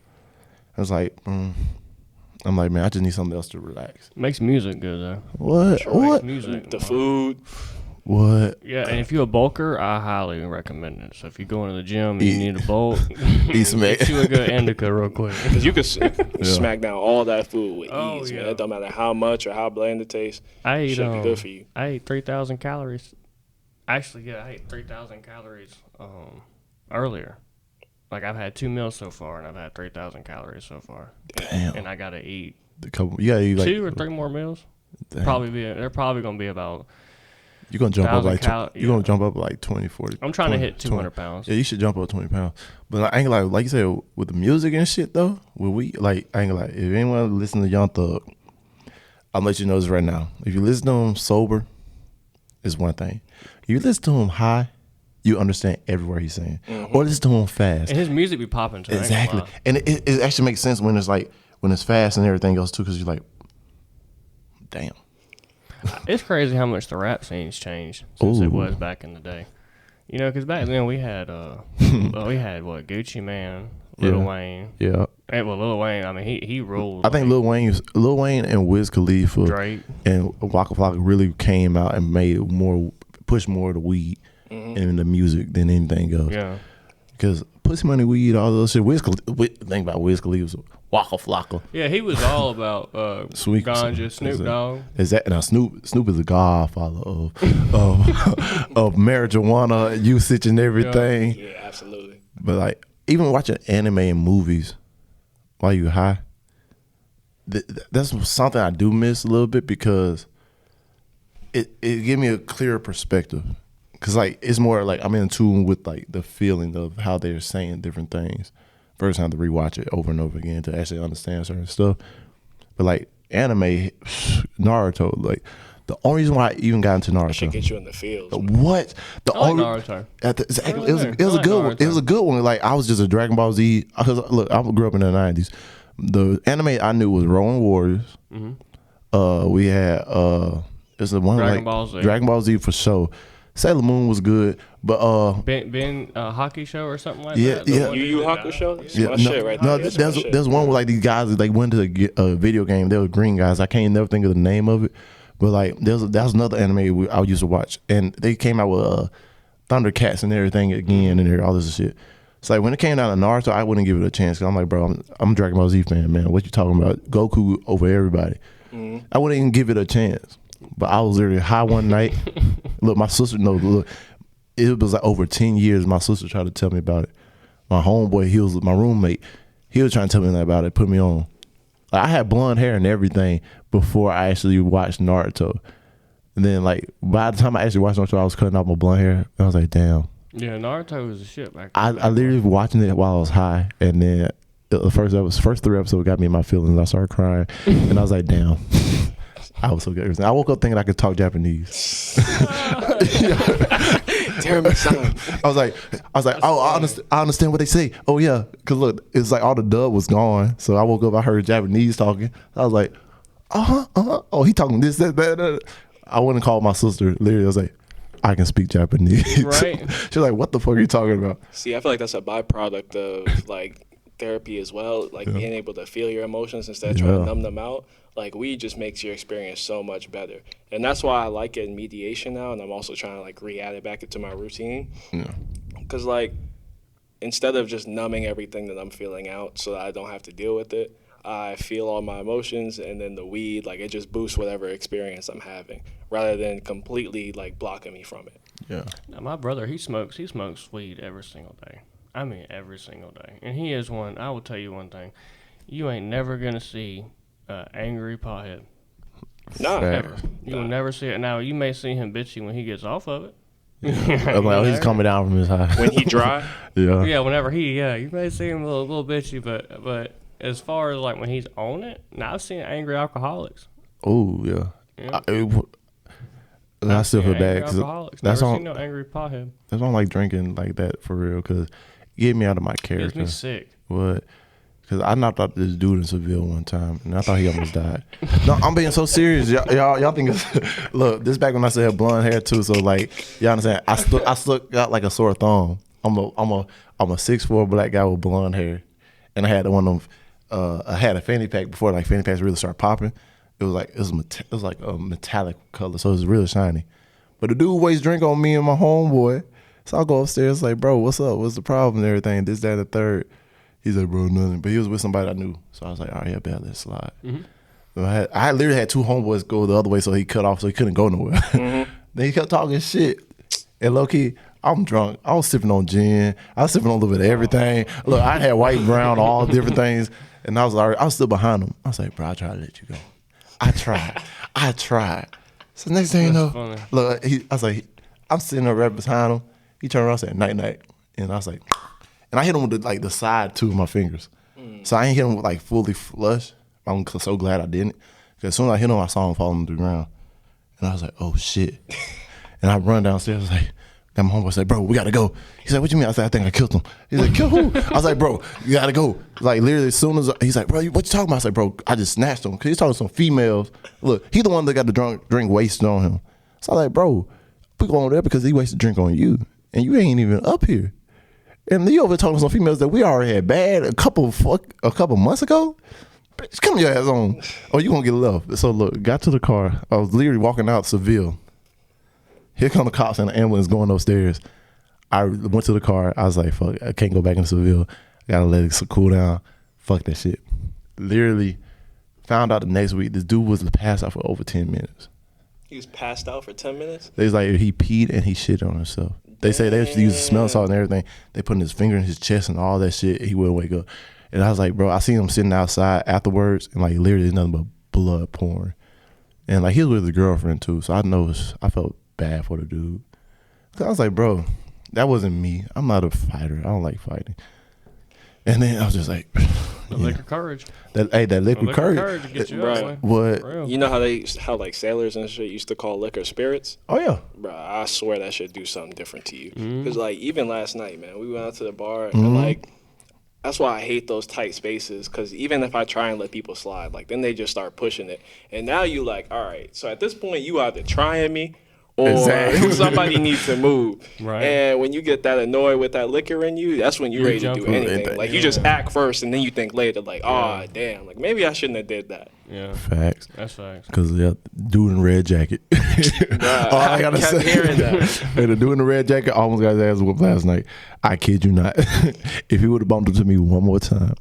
It's like I'm like, man, I just need something else to relax.
Makes music good though.
What? What?
Makes music.
The food.
What?
Yeah, and if you're a bulker, I highly recommend it. So if you go into the gym and you
Eat-
need a bulk,
Eat some
get you a good indica real quick.
Cause you could smack down all that food with
Oh,
ease,
yeah.
man. It don't matter how much or how bland it tastes.
I ate
Should be good for you.
I ate 3,000 calories. Actually, yeah, I ate 3,000 calories earlier. Like I've had 2 meals so far, and I've had 3,000 calories so far.
Damn.
And I gotta eat
The couple. You gotta eat like
2 or 3 more meals.
damn.
They're probably gonna be about.
You're gonna jump up
1,000
like you're gonna jump up like 20, 40.
I'm trying
20,
to hit 200 pounds.
Yeah, you should jump up 20 pounds. But I ain't gonna lie, like you said, with the music and shit though, with we like I ain't gonna lie, if anyone listen to Young Thug, I'll let you know this right now. If you listen to him sober, it's one thing. If you listen to him high, you understand every word he's saying. Or listen to him fast.
And his music be popping too.
Exactly. And it actually makes sense when it's fast and everything else too, because you're like, damn.
It's crazy how much the rap scene's changed since it was back in the day. You know, because back then we had Gucci Mane, Lil Wayne.
Yeah.
And Lil Wayne, I mean, he ruled.
I think Lil Wayne and Wiz Khalifa
Drake
and Waka Flocka really came out and pushed more of the weed and the music than anything else.
Yeah.
Because Pussy Money, weed, all those shit. Think about Wiz Khalifa, Waka Flocka.
Yeah, he was all about
Sweet
ganja, Snoop Dogg.
Now Snoop is the godfather of of marijuana usage and everything.
Yeah, absolutely.
But like even watching anime and movies while you high, that's something I do miss a little bit because it gave me a clearer perspective. Cause like it's more like I'm in tune with like the feeling of how they're saying different things. First time to rewatch it over and over again to actually understand certain stuff. But like anime, Naruto, like the only reason why I even got into Naruto.
Should get you in the field.
What?
I like Naruto.
Exactly. It was a good one. It was a good one. Like I was just a Dragon Ball Z. Cause look, I grew up in the 90s. The anime I knew was Ronin Warriors. We had it's the one
Dragon
like
Ball Z.
Dragon Ball Z for sure. Sailor Moon was good, but
Ben Hockey Show or something like
Yeah,
that.
yeah.
Yu Yu Hakusho? That's
yeah,
my shit right
no,
there. That's my shit.
there's one where like these guys they went to a video game. They were green guys. I can't never think of the name of it, but like that was another anime I used to watch, and they came out with Thundercats and everything again and all this shit. So like when it came down to Naruto, I wouldn't give it a chance because I'm like, bro, I'm a Dragon Ball Z fan, man. What you talking about? Goku over everybody. I wouldn't even give it a chance. But I was literally high one night. Look, my sister look. It was like over 10 years my sister tried to tell me about it. My homeboy, he was my roommate. He was trying to tell me about it, put me on. Like, I had blonde hair and everything before I actually watched Naruto. And then like by the time I actually watched Naruto, I was cutting off my blonde hair. And I was like, damn.
Yeah, Naruto was a shit back
I
then.
literally was watching it while I was high. And then the first 3 episodes got me in my feelings. I started crying. And I was like, damn. I was so good. I woke up thinking I could talk Japanese.
Damn it, son.
I was like, I understand what they say. Oh yeah, cause look, it's like all the dub was gone. So I woke up, I heard Japanese talking. I was like, oh, he talking this, that. I went and called my sister. Literally, I was like, I can speak Japanese.
Right.
She's like, what the fuck are you talking about?
See, I feel like that's a byproduct of like therapy as well. Like being able to feel your emotions instead of trying to numb them out. Like weed just makes your experience so much better. And that's why I like it in mediation now, and I'm also trying to like re-add it back into my routine. Because like instead of just numbing everything that I'm feeling out so that I don't have to deal with it, I feel all my emotions, and then the weed, like it just boosts whatever experience I'm having rather than completely like blocking me from it.
Yeah.
Now, my brother, he smokes weed every single day. I mean, every single day. And he is one, I will tell you one thing. You ain't never going to see angry pothead.
Nah,
Ever. You will never see it. Now, you may see him bitchy when he gets off of it.
I'm like, oh, he's coming down from his high.
when he dry.
Yeah.
Yeah, whenever you may see him a little bitchy, but as far as like when he's on it, now I've seen angry alcoholics.
Oh yeah.
Yeah.
I still feel
Angry
bad because
alcoholics.
that's
Never
all.
seen no angry pothead.
That's why I don't like drinking like that for real because it get me out of my character.
Gets me sick.
What? Because I knocked out this dude in Seville one time, and I thought he almost died. No, I'm being so serious. Y'all think it's, look, this back when I still had blonde hair too, so like, y'all understand, I still got like a sore thumb. I'm a 6'4" black guy with blonde hair, and I had one of them, I had a fanny pack before like fanny packs really started popping. It was like a metallic color, so it was really shiny. But the dude waits drink on me and my homeboy, so I go upstairs like, bro, what's up? What's the problem and everything? This, that, and the third. He's like, bro, nothing. But he was with somebody I knew. So I was like, all right, yeah, bet, let's slide. So I literally had 2 homeboys go the other way so he cut off so he couldn't go nowhere. Then he kept talking shit. And low-key, I'm drunk. I was sipping on gin. I was sipping on a little bit of everything. Look, I had white, brown, all different things. And I was still behind him. I was like, bro, I tried to let you go. I tried. So next thing you know,
funny.
look, I was like, I'm sitting there right behind him. He turned around and said, night. And I was like, and I hit him with the side 2 of my fingers. So I ain't hit him with like fully flush. I'm so glad I didn't. As soon as I hit him, I saw him falling to the ground. And I was like, oh, shit. And I run downstairs. I was like, got my homeboy said, bro, we got to go. He said, what you mean? I said, I think I killed him. He said, kill who? I was like, bro, you got to go. Like, literally, as soon as, he's like, bro, what you talking about? I said, bro, I just snatched him. Because he's talking to some females. Look, he the one that got the drink wasted on him. So I was like, bro, we going over there because he wasted drink on you. And you ain't even up here. And you over there talking to some females that we already had bad a couple months ago. Bitch, come your ass on. Oh, you gonna get left. So look, got to the car. I was literally walking out Seville. Here come the cops and the ambulance going upstairs. I went to the car. I was like, fuck, I can't go back in Seville. I gotta let it cool down. Fuck that shit. Literally found out the next week this dude was passed out for over 10 minutes.
He was passed out for 10 minutes?
They was like, he peed and he shit on himself. They say they used to use the smell salt and everything. They put his finger in his chest and all that shit. He wouldn't wake up. And I was like, bro, I seen him sitting outside afterwards and like literally nothing but blood pouring. And like he was with his girlfriend too. So I felt bad for the dude. Cause I was like, bro, that wasn't me. I'm not a fighter. I don't like fighting. And then I was just like,
the liquor courage.
That liquid courage.
To get you
Right.
out,
What?
You know how like sailors and shit used to call liquor spirits?
Oh yeah.
Bro, I swear that should do something different to you. Because like even last night, man, we went out to the bar and like that's why I hate those tight spaces. Because even if I try and let people slide, like then they just start pushing it. And now you like, all right. So at this point, you either trying me or
Exactly.
somebody needs to move.
Right.
And when you get that annoyed with that liquor in you, that's when you're ready to do anything. Like you just act first and then you think later, like, oh damn, like maybe I shouldn't have did that.
Yeah.
Facts.
That's facts.
Cause dude in red jacket. All I gotta
kept
say,
hearing that.
Hey, the dude in the red jacket almost got his ass whooped last night. I kid you not. If he would have bumped into me one more time,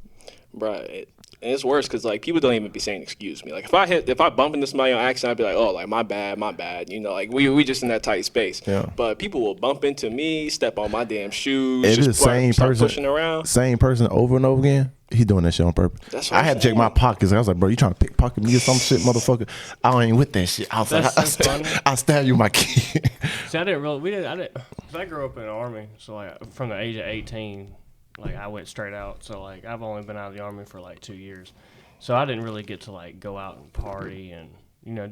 Right. And it's worse because like people don't even be saying excuse me. Like if I bump into somebody on accident, I'd be like, oh, like my bad. You know, like we just in that tight space.
Yeah.
But people will bump into me, step on my damn shoes,
it is the
just
same
start
person
pushing around.
Same person over and over again. He doing that shit on purpose.
That's what
I
I'm
had to check
saying.
my pockets. I was like, bro, you trying to pickpocket me or some shit, motherfucker? I ain't with that shit. I was
That's
like,
so funny.
I stab you, my kid.
See, I didn't. Cause I grew up in the Army, so like from the age of 18, like I went straight out. So like I've only been out of the Army for like 2 years, so I didn't really get to like go out and party and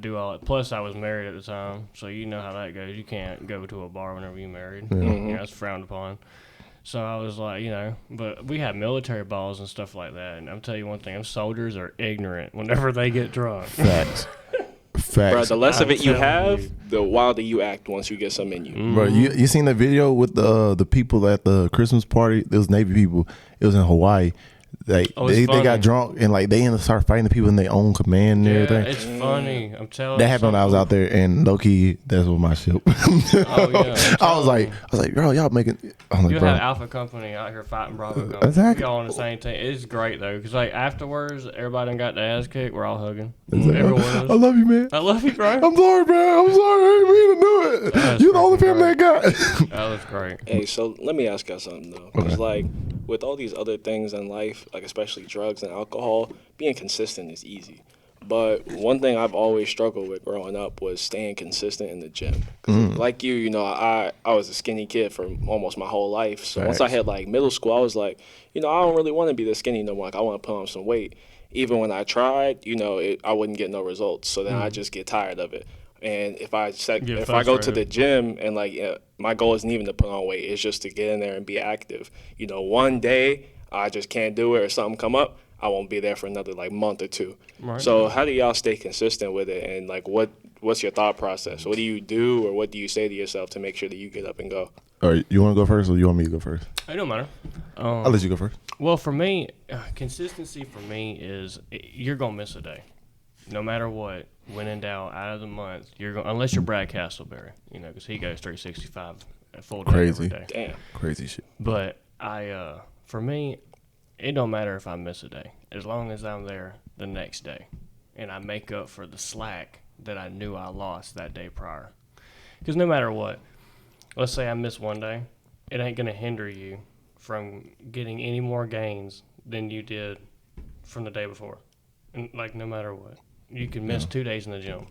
do all it. Plus I was married at the time, so you know how that goes. You can't go to a bar whenever you're married. It's frowned upon. So I was like, but we had military balls and stuff like that. And I'm telling you one thing, them soldiers are ignorant whenever they get drunk.
Facts.
Bro, the less of it you
telling
have,
you.
the wilder you act once you get some in you.
Bro, you seen that video with the people at the Christmas party? It was Navy people. It was in Hawaii. Like they
funny.
got drunk and like they start fighting the people in their own command and
Yeah,
everything.
it's funny. I'm telling you.
That happened when I was out there, and low key, that's what my shit.
Oh, yeah.
I was like, bro, y'all making. I'm like,
You
bro,
have Alpha Company out here fighting Bravo Company.
Exactly.
We all on the same team. It's great though, because like afterwards, everybody done got their ass kicked. We're all hugging. Everyone
I
is.
love you, man.
I love you, bro.
I'm sorry, bro. I'm sorry. I didn't mean to do it.
That's
You the only
freaking
family I got.
That was great.
Hey, so let me ask you something though. It's like with all these other things in life, like especially drugs and alcohol, being consistent is easy. But one thing I've always struggled with growing up was staying consistent in the gym. 'Cause like you, I was a skinny kid for almost my whole life. So once I hit like middle school, I was like, I don't really want to be this skinny no more. Like I want to put on some weight. Even when I tried, I wouldn't get no results. So then I just get tired of it. And if I go to the gym and my goal isn't even to put on weight, it's just to get in there and be active. One day I just can't do it or something come up, I won't be there for another month or two.
Right.
So how do y'all stay consistent with it? And what's your thought process? What do you do or what do you say to yourself to make sure that you get up and go?
All right, you want to go first or you want me to go first?
It don't matter.
I'll let you go first.
Well, for me, consistency for me is you're gonna miss a day, no matter what. When in doubt, out of the month, unless you're Brad Castleberry, because he goes 365 a full day
Crazy.
every day.
Damn.
Crazy shit.
But for me, it don't matter if I miss a day, as long as I'm there the next day, and I make up for the slack that I knew I lost that day prior. Because no matter what, let's say I miss one day, it ain't gonna hinder you from getting any more gains than you did from the day before. And no matter what, you can miss 2 days in the gym.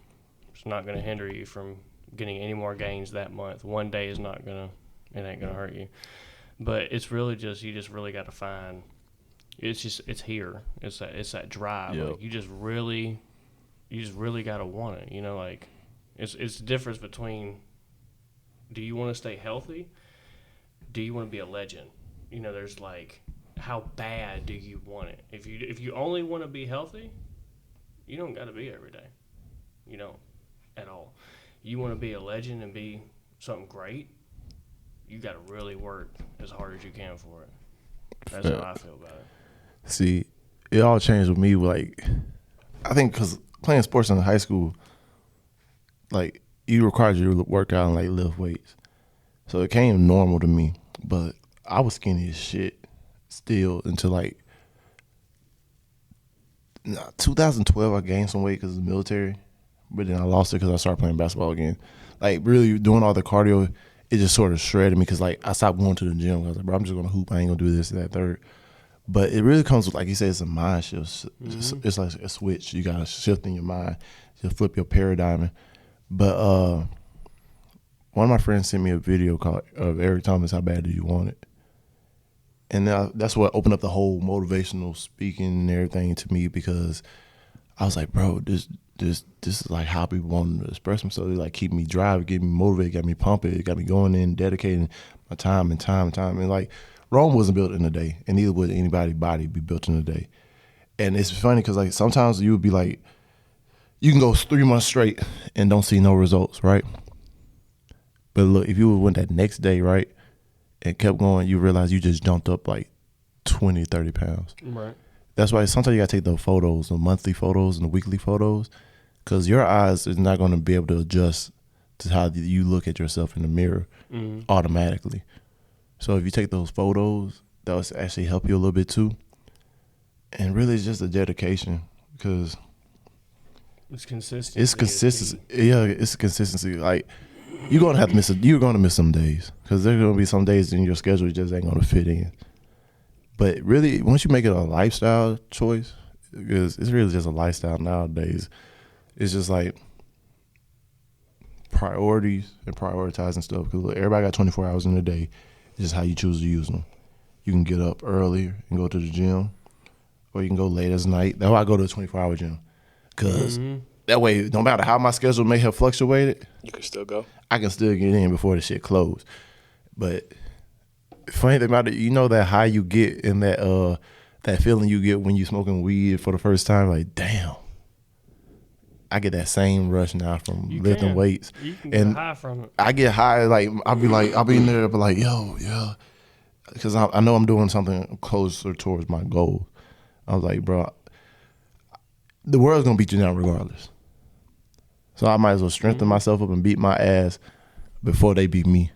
It's not gonna hinder you from getting any more gains that month. One day is not gonna, it ain't gonna hurt you. But it's really just, you just really got to find, it's here. It's that drive.
Yep.
You just really you just really gotta want it. You know, like it's the difference between, do you want to stay healthy? Do you want to be a legend? You know, there's like, how bad do you want it? If you only want to be healthy, you don't got to be every day. You don't at all. You want to be a legend and be something great, you got to really work as hard as you can for it. That's how I feel about it.
See, it all changed with me. Like, I think because playing sports in high school, like, you required you to work out and like lift weights, so it came normal to me. But I was skinny as shit still until like 2012. I gained some weight because of the military, but then I lost it because I started playing basketball again. Like, really doing all the cardio, it just sort of shredded me because like I stopped going to the gym. I was like, bro, I'm just gonna hoop. I ain't gonna do this, that, third. But it really comes with, like you said, it's a mind shift. It's like a switch. You gotta shift in your mind, just flip your paradigm. But one of my friends sent me a video called of Eric Thomas, How Bad Do You Want It? And that's what opened up the whole motivational speaking and everything to me, because I was like, bro, this is like how people want to express themselves. They like keep me drive, get me motivated, got me pumping, it got me going in, dedicating my time and time. And like, Rome wasn't built in a day, and neither would anybody's body be built in a day. And it's funny because like sometimes you would be like, you can go 3 months straight and don't see no results, right? But look, if you went that next day, right, and kept going, you realize you just jumped up like 20, 30 pounds.
Right.
That's why sometimes you got to take the photos, the monthly photos and the weekly photos, because your eyes is not going to be able to adjust to how you look at yourself in the mirror automatically. So if you take those photos, that will actually help you a little bit too. And really, it's just a dedication, because
it's consistency.
It's consistency. Yeah, it's consistency. Like, you're gonna have to miss. You're gonna miss some days, because there's gonna be some days in your schedule just ain't gonna fit in. But really, once you make it a lifestyle choice, because it's really just a lifestyle nowadays, it's just like priorities and prioritizing stuff. Because everybody got 24 hours in a day. It's just how you choose to use them. You can get up earlier and go to the gym, or you can go late as night. That's why I go to a 24-hour gym, because that way, no matter how my schedule may have fluctuated,
You can still go.
I can still get in before the shit closed. But funny thing about it, you know that high you get in that feeling you get when you smoking weed for the first time, like, damn. I get that same rush now from lifting weights.
You can get high from it.
I get high, like, I'll be in there, but like, yo, yeah. Because I know I'm doing something closer towards my goal. I was like, bro, the world's going to beat you down regardless. So I might as well strengthen myself up and beat my ass before they beat me.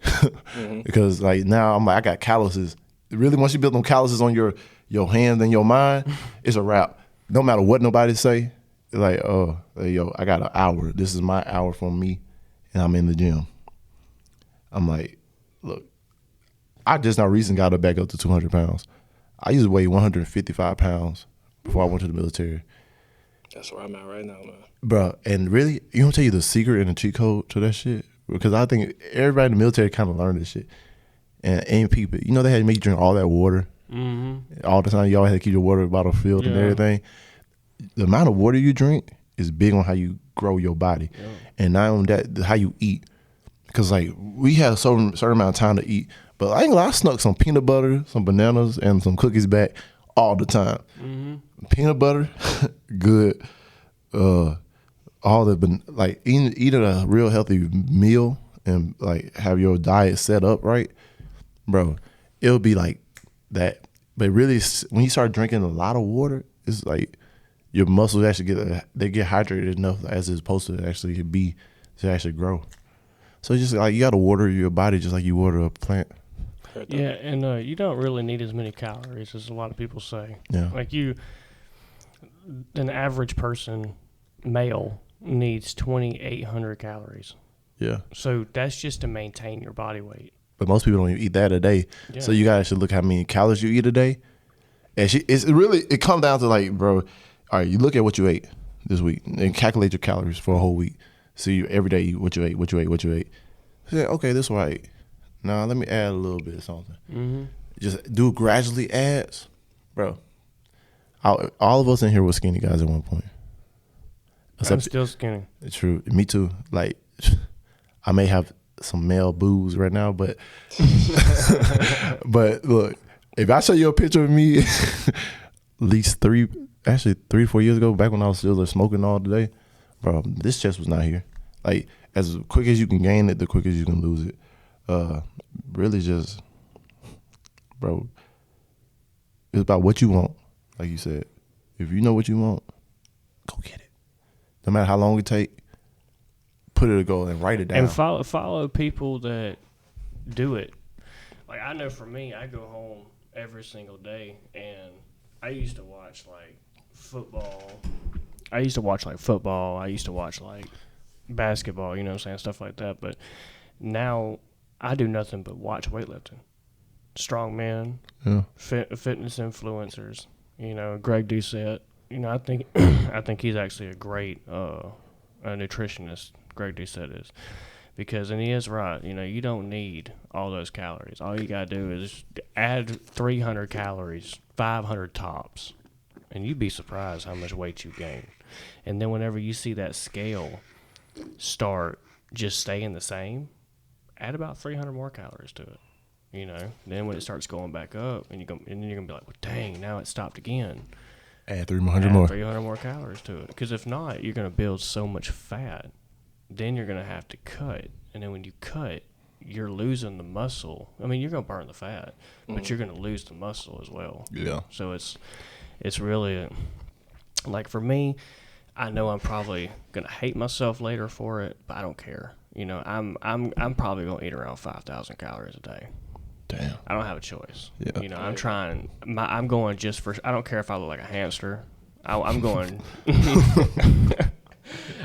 Because like now I'm like, I got calluses. Really, once you build them calluses on your hands and your mind, it's a wrap. No matter what nobody say, it's like, oh, yo, I got an hour. This is my hour for me, and I'm in the gym. I'm like, look, I just now recently got back up to 200 pounds. I used to weigh 155 pounds before I went to the military.
That's where I'm at right now, man.
Bro, and really, you don't tell you the secret and the cheat code to that shit? Because I think everybody in the military kind of learned this shit. And people, you know, they had to make you drink all that water. All the time, you always had to keep your water bottle filled and everything. The amount of water you drink is big on how you grow your body. And not only that, how you eat. Because, like, we had a certain amount of time to eat. But I ain't gonna lie, I snuck some peanut butter, some bananas, and some cookies back all the time. Peanut butter, good. All the, like, eating a real healthy meal and like have your diet set up right, bro, it'll be like that. But really, when you start drinking a lot of water, it's like your muscles actually get hydrated enough as it's supposed to actually be to actually grow. So it's just like you gotta water your body just like you water a plant.
Yeah, and you don't really need as many calories as a lot of people say.
Yeah,
like an average person, male, needs 2,800 calories.
Yeah.
So that's just to maintain your body weight.
But most people don't even eat that a day. Yeah. So you gotta look how many calories you eat a day. And it comes down to like, bro, all right, you look at what you ate this week and calculate your calories for a whole week. See every day what you ate. Say, okay, this is what I ate. Now let me add a little bit of something. Just do gradually adds, bro. All of us in here were skinny guys at one point.
I'm still skinny.
True. Me too. Like, I may have some male boobs right now, but but look, if I show you a picture of me at least 3 to 4 years ago, back when I was still smoking all day, bro, this chest was not here. Like, as quick as you can gain it, the quicker you can lose it. Really just, bro, it's about what you want. Like you said, if you know what you want, go get it. No matter how long it take, put it a goal and write it down.
And follow people that do it. Like, I know for me, I go home every single day, and I used to watch like football. I used to watch like basketball, you know what I'm saying, stuff like that. But now I do nothing but watch weightlifting. Strongmen, fitness influencers, you know, Greg Doucette. You know, I think he's actually a great a nutritionist, Greg Doucette is. Because, and he is right, you know, you don't need all those calories. All you got to do is add 300 calories, 500 tops, and you'd be surprised how much weight you gain. And then whenever you see that scale start just staying the same, add about 300 more calories to it. You know, then when it starts going back up, and then you're gonna be like, well, dang, now it stopped again.
Add 300 more.
300 more calories to it. Because if not, you're gonna build so much fat. Then you're gonna have to cut, and then when you cut, you're losing the muscle. I mean, you're gonna burn the fat, but you're gonna lose the muscle as well.
Yeah.
So it's really like, for me, I know I'm probably gonna hate myself later for it, but I don't care. You know, I'm probably gonna eat around 5,000 calories a day.
Damn.
I don't have a choice.
Yeah.
You know, I'm going just for. I don't care if I look like a hamster. I'm going.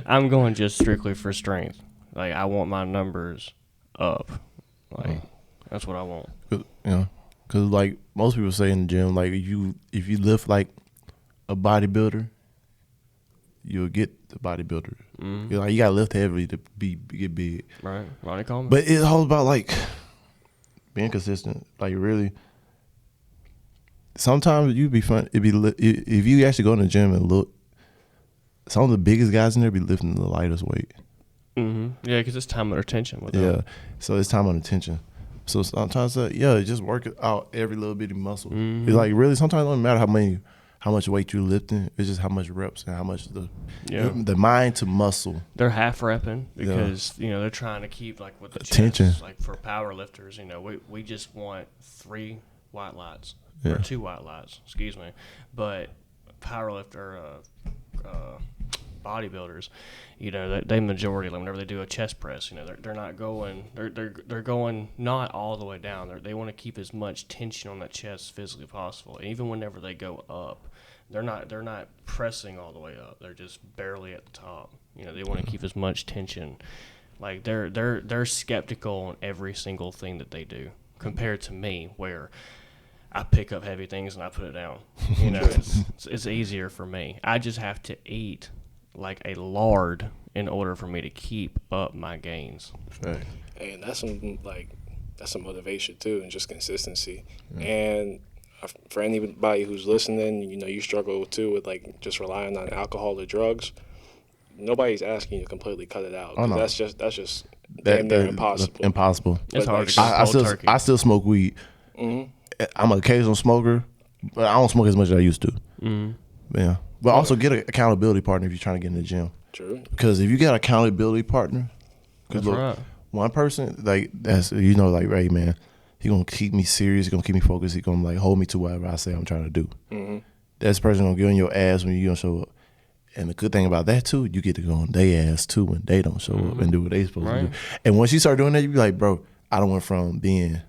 I'm going just strictly for strength. Like, I want my numbers up. Like, that's what I want.
You know, because like most people say in the gym, like if you lift like a bodybuilder, you'll get the bodybuilder.
Mm-hmm.
You're like, you gotta lift heavily to get big.
Right, Ronnie Coleman.
But it's all about like being consistent. Like, really, sometimes you be fun. If you actually go in the gym and look, some of the biggest guys in there be lifting the lightest weight.
Mm-hmm. Yeah, because it's time and attention with them.
Yeah, so it's time and attention. So sometimes, just work out every little bitty muscle.
Mm-hmm.
It's like, really, sometimes it don't matter how much weight you're lifting. It's just how much reps and how much the mind to muscle.
They're half repping because you know, they're trying to keep like with the
attention.
Chest, like for power lifters, you know, we just want 3 white lights or 2 white lights, excuse me. But power lifter bodybuilders, you know, they majority of them, whenever they do a chest press, you know, they're not going, they're going not all the way down. They want to keep as much tension on that chest as physically possible. And even whenever they go up, they're not pressing all the way up. They're just barely at the top. You know, they want to keep as much tension. Like, they're skeptical on every single thing that they do, compared to me, where I pick up heavy things and I put it down. You know, it's easier for me. I just have to eat like a lard in order for me to keep up my gains.
Right.
And that's some motivation too, and just consistency. And for anybody who's listening, you know, you struggle too with like just relying on alcohol or drugs. Nobody's asking you to completely cut it out.
Oh, no.
That's just damn near impossible.
Impossible.
It's hard to
I still smoke weed.
Mm-hmm.
I'm an occasional smoker, but I don't smoke as much as I used to.
Mm-hmm.
Yeah. But also get an accountability partner if you're trying to get in the gym.
True.
Because if you got an accountability partner, because look,
right.
one person, like, that's, you know, like, Ray, man, he gonna keep me serious, he gonna keep me focused, he gonna like hold me to whatever I say I'm trying to do.
Mm-hmm.
That's the person gonna get on your ass when you don't show up. And the good thing about that too, you get to go on their ass too when they don't show up and do what they supposed to do. And once you start doing that, you be like, bro, I don't went from being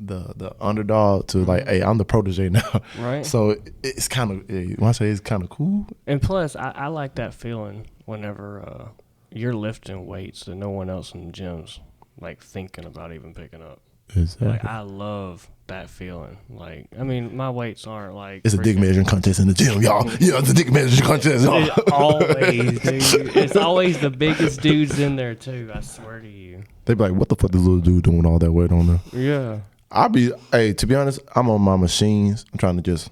the underdog to like, hey, I'm the protege now.
Right.
So it's kind of, when I say it's kind of cool.
And plus, I like that feeling whenever you're lifting weights that no one else in the gym's like thinking about even picking up.
Exactly.
Like, I love that feeling. Like, I mean, my weights aren't like,
it's a dick measuring contest in the gym, y'all. Yeah, it's a dick measuring contest, y'all.
It always, dude. It's always the biggest dudes in there too. I swear to you.
They be like, what the fuck this little dude doing with all that weight on there?
Yeah.
To be honest, I'm on my machines. I'm trying to just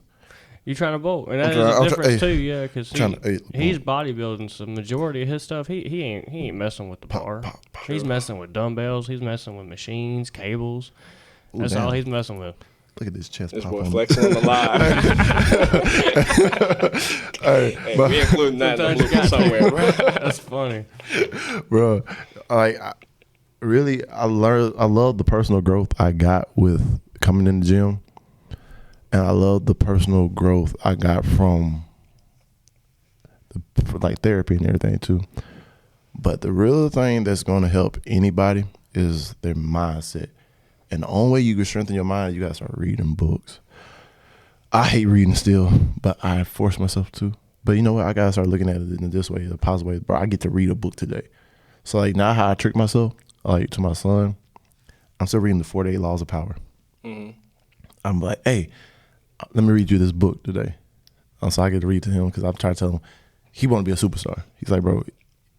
You trying to bolt, and that is
I'm
a difference
hey,
too, yeah. Because
hey,
he's bodybuilding, so majority of his stuff, he ain't messing with the bar. He's messing with dumbbells. He's messing with machines, cables.
Ooh,
That's
damn.
all he's messing with.
Look at this chest
This
pop
boy
on.
flexing on the live.
Hey,
Hey, we including that in the
Sometimes you
blooper
got
somewhere, bro.
That's funny.
bro. Like, I love the personal growth I got with coming in the gym, and I love the personal growth I got from like therapy and everything too. But the real thing that's going to help anybody is their mindset, and the only way you can strengthen your mind, you got to start reading books. I hate reading still, but I force myself to. But you know what? I gotta start looking at it in this way, the positive way. Bro, I get to read a book today. So like now, how I trick myself, like to my son, I'm still reading the 48 Laws of Power.
Mm-hmm.
I'm like, hey, let me read you this book today. So I get to read to him because I'm trying to tell him he want to be a superstar. He's like, bro,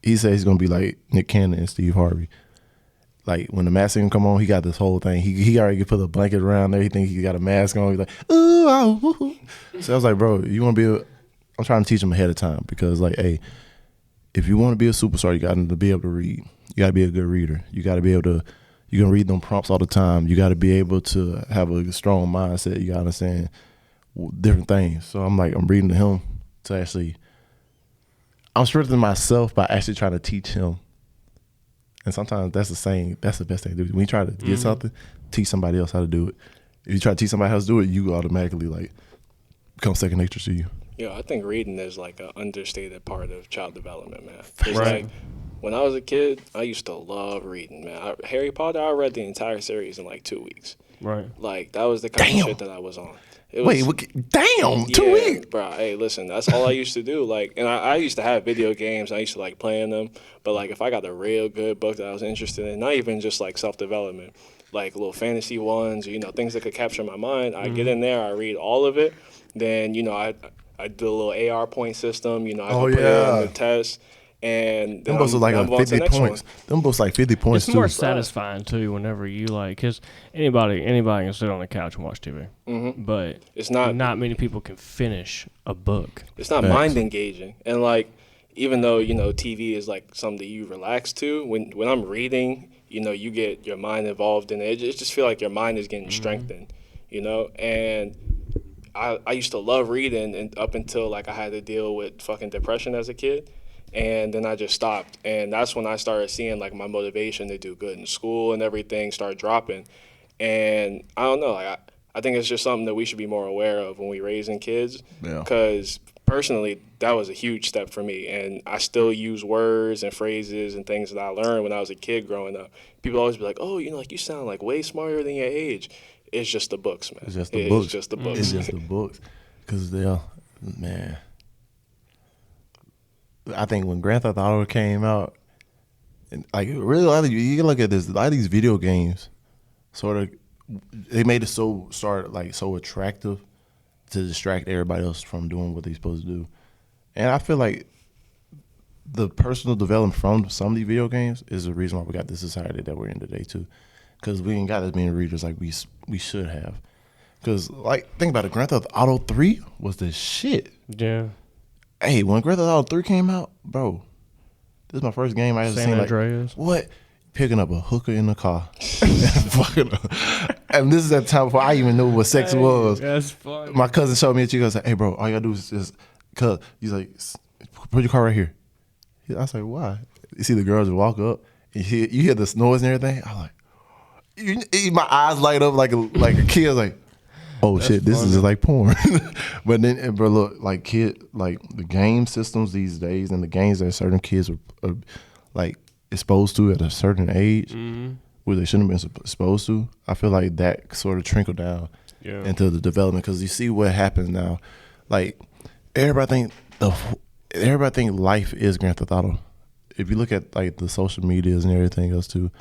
he says he's gonna be like Nick Cannon and Steve Harvey. Like when the mask can come on, he got this whole thing. He already put a blanket around there. He think he got a mask on. He's like, ooh, oh, ooh. So I was like, bro, you want to be I'm trying to teach him ahead of time because like, hey, if you want to be a superstar, you got to be able to read. You got to be a good reader. You got to be able to, you can read them prompts all the time. You got to be able to have a strong mindset. You got to understand different things. So I'm reading to him to actually, I'm strengthening myself by actually trying to teach him. And sometimes that's the best thing to do. When you try to get something, teach somebody else how to do it. If you try to teach somebody how to do it, you automatically like become second nature to you.
Yo, I think reading is like an understated part of child development, man. It's
Right.
like when I was a kid, I used to love reading, man. Harry Potter, I read the entire series in like 2 weeks.
Right.
Like that was the kind of shit that I was on. It
Wait,
was,
damn, 2 weeks.
bro. Hey, listen, that's all I used to do. Like, and I used to have video games. I used to like playing them. But like, if I got a real good book that I was interested in, not even just like self development, like little fantasy ones, or, things that could capture my mind, I get in there, I read all of it. Then I do a little AR point system. I could put it on the test. And then
Them books are like
I'm on to the
50
next
points.
one.
Them books like 50 points
It's
too.
more satisfying too whenever you like, because anybody can sit on the couch and watch TV, but
It's not
many people can finish a book.
It's not mind engaging, and like even though TV is like something that you relax to, when I'm reading, you get your mind involved in it. It just feel like your mind is getting strengthened, And I used to love reading, and up until like I had to deal with fucking depression as a kid. And then I just stopped. And that's when I started seeing like my motivation to do good in school and everything start dropping. And I don't know, like I think it's just something that we should be more aware of when we raising kids.
Yeah.
Because personally, that was a huge step for me. And I still use words and phrases and things that I learned when I was a kid growing up. People always be like, oh, like you sound like way smarter than your age. It's just the books, man.
It's just the books.
It's just the books.
It's just the books. Because man. I think when Grand Theft Auto came out, and like really a lot of you can look at this, a lot of these video games sort of they made it so attractive to distract everybody else from doing what they're supposed to do. And I feel like the personal development from some of these video games is the reason why we got the society that we're in today too. Because we ain't got as many readers like we should have. Because like think about it, Grand Theft Auto 3 was the shit.
Yeah.
Hey, when Grand Theft Auto 3 came out, bro, this is my first game I ever
San
seen.
Andreas.
What? Picking up a hooker in the car. And this is at the time before I even knew what sex was.
That's funny.
My cousin showed me a chick. I was like, hey, bro, all you gotta do is just, cuz he's like, put your car right here. I was like, why? You see the girls just walk up, and you hear the noise and everything. I'm like, my eyes light up like a kid. Like, oh shit, this is just like porn. But then, bro, look, like the game systems these days and the games that certain kids are like exposed to at a certain age, where they shouldn't have been exposed to. I feel like that sort of trickled down into the development because you see what happens now. Like everybody think life is Grand Theft Auto. If you look at like the social medias and everything else too,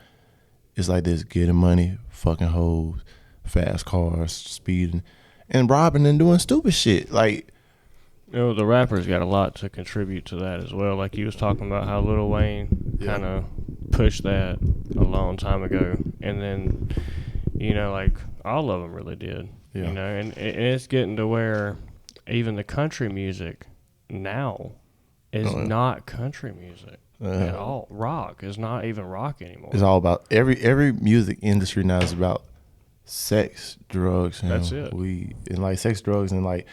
it's like this: getting money, fucking hoes, fast cars, speeding, and robbing and doing stupid shit. Like,
the rappers got a lot to contribute to that as well. Like you was talking about how Lil Wayne kind of pushed that a long time ago, and then like all of them really did.
Yeah.
And it's getting to where even the country music now is not country music at all. Rock is not even rock anymore.
It's all about every music industry now is about sex, drugs, and
That's it.
weed, and like sex, drugs, and like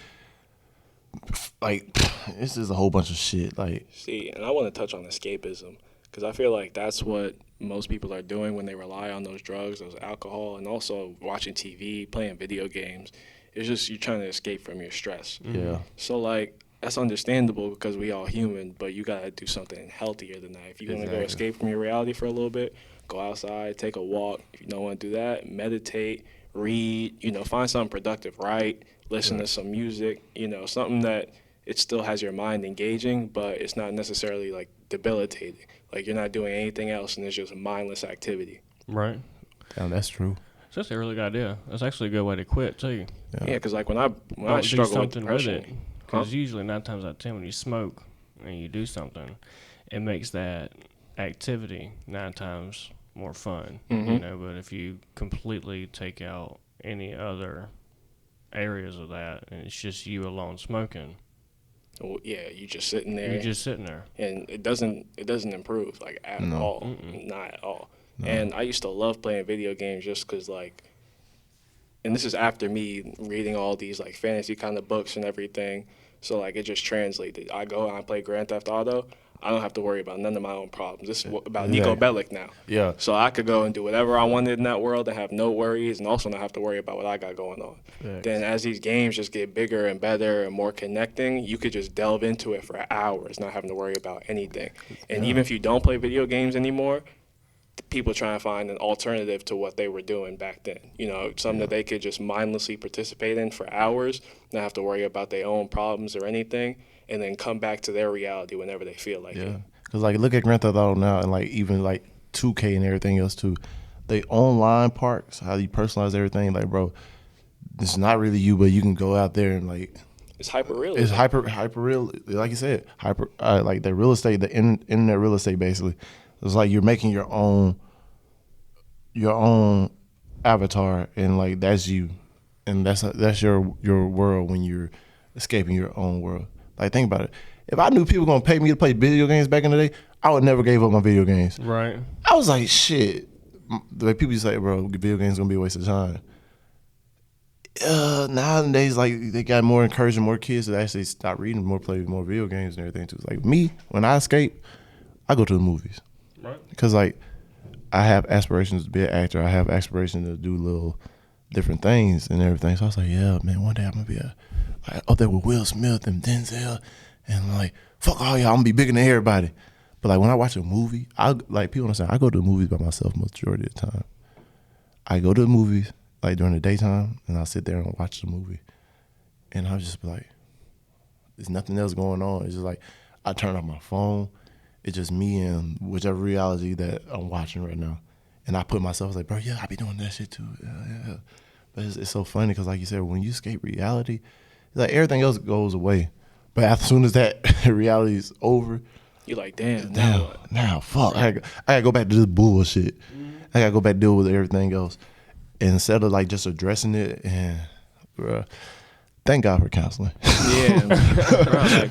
it's just a whole bunch of shit. Like,
See, and I want to touch on escapism because I feel like that's what most people are doing when they rely on those drugs, those alcohol, and also watching TV, playing video games. It's just you're trying to escape from your stress.
yeah,
So like that's understandable because we all human, but you gotta do something healthier than that. If you want to go escape from your reality for a little bit, go outside, take a walk. If you don't want to do that, meditate, read. Find something productive, write, listen to some music. Something that it still has your mind engaging, but it's not necessarily like debilitating. Like you're not doing anything else, and it's just mindless activity.
Right.
damn, that's true.
So that's a really good idea. That's actually a good way to quit too.
Yeah, because like when I
Don't do
struggle with
something with
depression,
it. Because usually 9 times out of 10 when you smoke and you do something, it makes that activity 9 times more fun. But if you completely take out any other areas of that and it's just you alone smoking,
well, yeah, you just sitting there.
you're just sitting there.
And it doesn't improve like at all. Not at all.
No.
And I used to love playing video games just because like, and this is after me reading all these like fantasy kind of books and everything. So like it just translated. I go and I play Grand Theft Auto. I don't have to worry about none of my own problems. This is about Nico Bellic now.
Yeah.
So I could go and do whatever I wanted in that world and have no worries, and also not have to worry about what I got going on.
Thanks.
Then as these games just get bigger and better and more connecting, you could just delve into it for hours, not having to worry about anything. And even if you don't play video games anymore, people try to find an alternative to what they were doing back then. Something that they could just mindlessly participate in for hours, not have to worry about their own problems or anything, and then come back to their reality whenever they feel like it.
Because like look at Grand Theft Auto now, and like even like 2K and everything else too. They online parks, how you personalize everything. Like, bro, this is not really you, but you can go out there and like.
It's hyper real.
It's hyper real, like you said, like the real estate, the internet real estate. Basically, it's like you're making your own avatar, and like that's you, and that's your world when you're escaping your own world. Like think about it. If I knew people were gonna pay me to play video games back in the day, I would never gave up my video games.
Right.
I was like, shit. The way people say, bro, video games gonna be a waste of time. Nowadays, like they got more encouraging more kids to actually stop reading, more play more video games and everything too. Like me, when I escape, I go to the movies.
Right.
Because like I have aspirations to be an actor. I have aspirations to do little different things and everything. So I was like, yeah, man, one day I'm gonna be up there with Will Smith and Denzel, and like fuck all y'all, I'm gonna be bigger than everybody. But like when I watch a movie, people understand I go to the movies by myself majority of the time. I go to the movies like during the daytime, and I'll sit there and watch the movie, and I'll just be like, there's nothing else going on. It's just like I turn off my phone. It's just me and whichever reality that I'm watching right now, and I put myself like, bro, yeah, I be doing that shit too. Yeah. But it's so funny because, like you said, when you escape reality, it's like everything else goes away. But as soon as that reality is over,
You're like, damn.
now, fuck, I gotta go back to this bullshit. I gotta go back and deal with everything else. And instead of like just addressing it, and bro, thank God for counseling.
Yeah,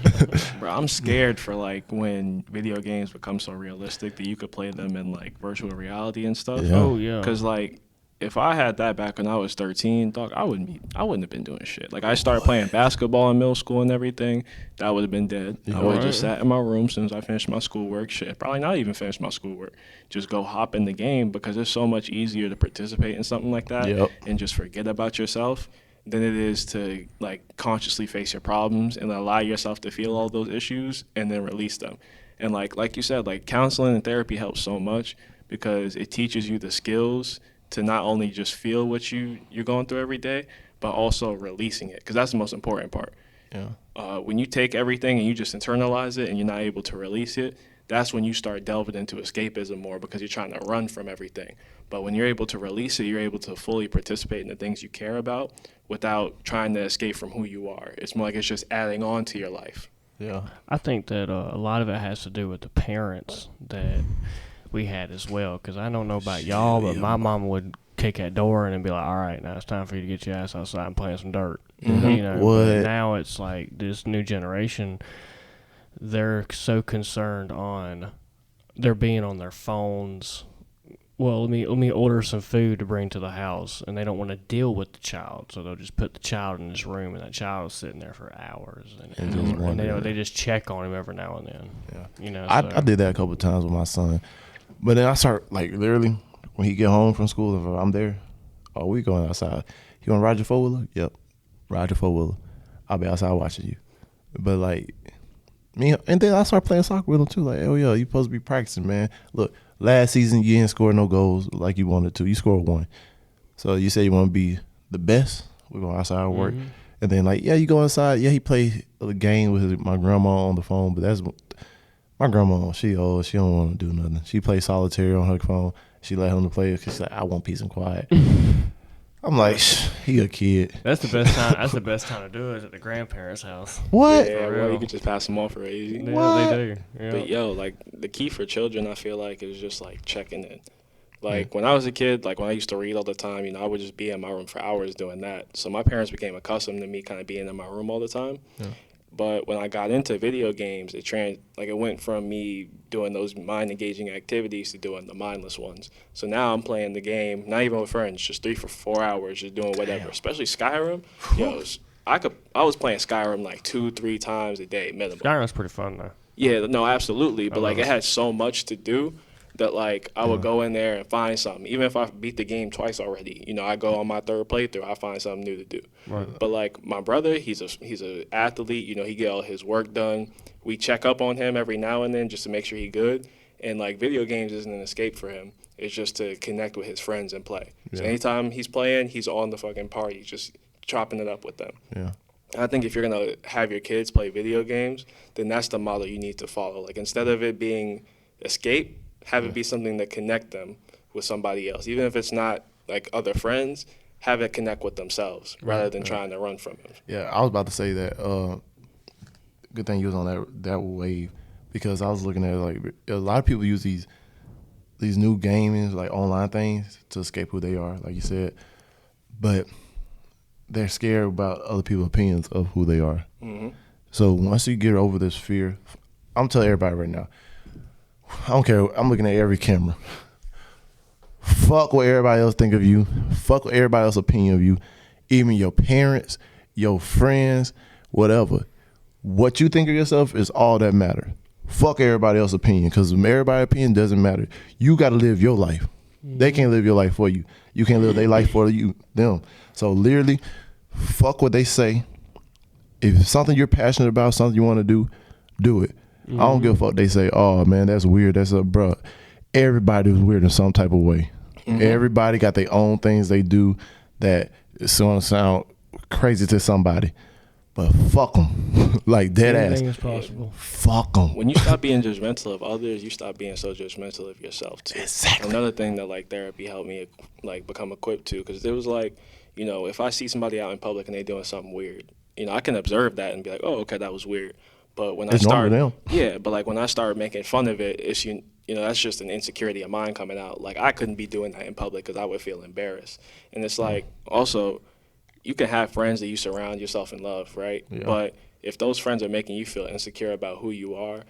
bro, I'm scared for like when video games become so realistic that you could play them in like virtual reality and stuff.
Yeah.
Oh yeah.
Because like if I had that back when I was 13, dog, I wouldn't have been doing shit. Like I started playing basketball in middle school and everything, that would have been dead. I would have just sat in my room as soon as I finished my schoolwork. Shit, probably not even finish my schoolwork. Just go hop in the game because it's so much easier to participate in something like that and just forget about yourself than it is to like consciously face your problems and allow yourself to feel all those issues and then release them. And like you said, like counseling and therapy helps so much because it teaches you the skills to not only just feel what you're going through every day, but also releasing it, because that's the most important part.
Yeah.
When you take everything and you just internalize it and you're not able to release it, that's when you start delving into escapism more because you're trying to run from everything. But when you're able to release it, you're able to fully participate in the things you care about without trying to escape from who you are. It's more like it's just adding on to your life.
Yeah.
I think that a lot of it has to do with the parents that we had as well, because I don't know about y'all, but my mom would kick that door and then be like, all right, now it's time for you to get your ass outside and play in some dirt.
Mm-hmm.
You know,
What?
but now it's like this new generation, they're so concerned on they're being on their phones. Well, let me order some food to bring to the house, and they don't want to deal with the child, so they'll just put the child in this room, and that child is sitting there for hours and they just check on him every now and then.
Yeah.
You know,
I did that a couple of times with my son, but then I start like literally when he get home from school, if I'm there, oh, we going outside. You want to ride your 4-wheeler? Yep, ride your 4-wheeler. I'll be outside watching you. But like me, and then I start playing soccer with him too. Like, oh yeah, you supposed to be practicing, man. Look, last season you didn't score no goals like you wanted to. You scored 1. So you say you want to be the best. We go outside and work. And then like, yeah, you go inside. Yeah, he played a game with my grandma on the phone, but that's my grandma. She old. She don't want to do nothing. She plays solitaire on her phone. She let him play because she's like, I want peace and quiet. I'm like, he a kid.
That's the best time. That's the best time to do it is at the grandparents' house.
What?
Yeah,
For
well,
real.
you could just pass them off for easy.
Yeah,
What?
they do. Yeah.
But yo, like the key for children, I feel like is just like checking in. Like when I was a kid, like when I used to read all the time, you know, I would just be in my room for hours doing that. So my parents became accustomed to me kind of being in my room all the time.
Yeah.
But when I got into video games, it went from me doing those mind engaging activities to doing the mindless ones. So now I'm playing the game, not even with friends, just 3 for 4 hours, just doing whatever. Especially Skyrim. I was playing Skyrim like 2-3 times a day minimum.
Skyrim's pretty fun though.
Yeah, no, absolutely. But like
love
it had so much to do that like I would go in there and find something. Even if I beat the game twice already, you know, I go on my 3rd playthrough, I find something new to do.
Right.
But like my brother, he's a athlete. You know, he get all his work done. We check up on him every now and then just to make sure he's good. And like video games isn't an escape for him. It's just to connect with his friends and play. So anytime he's playing, he's on the fucking party, just chopping it up with them.
Yeah.
I think if you're gonna have your kids play video games, then that's the model you need to follow. Like instead of it being escape, have it be something that connect them with somebody else. Even if it's not like other friends, have it connect with themselves rather than trying to run from it.
Yeah, I was about to say that. Good thing you was on that wave because I was looking at like a lot of people use these new gaming like online things to escape who they are, like you said, but they're scared about other people's opinions of who they are.
Mm-hmm.
So once you get over this fear, I'm telling everybody right now, I don't care. I'm looking at every camera. Fuck what everybody else think of you. Fuck what everybody else's opinion of you. Even your parents, your friends, whatever. What you think of yourself is all that matter. Fuck everybody else's opinion because everybody's opinion doesn't matter. You got to live your life. They can't live your life for you. You can't live their life for them. So literally, fuck what they say. If it's something you're passionate about, something you want to do it. I don't give a fuck they say, oh man, that's weird. That's bruh. Everybody was weird in some type of way. Everybody got their own things they do that it's going to sound crazy to somebody. But fuck them. Like dead
Anything
ass.
is possible.
Fuck them.
When you stop being judgmental of others, you stop being so judgmental of yourself too.
Exactly.
Another thing that like therapy helped me like become equipped to, because it was like, you know, if I see somebody out in public and they doing something weird, you know, I can observe that and be like, oh, okay, that was weird. But when
It's
I start,
normal to them.
yeah, but like when I start making fun of it, it's you know that's just an insecurity of mine coming out. Like I couldn't be doing that in public because I would feel embarrassed. And it's like also, you can have friends that you surround yourself in love, right?
Yeah.
But if those friends are making you feel insecure about who you are,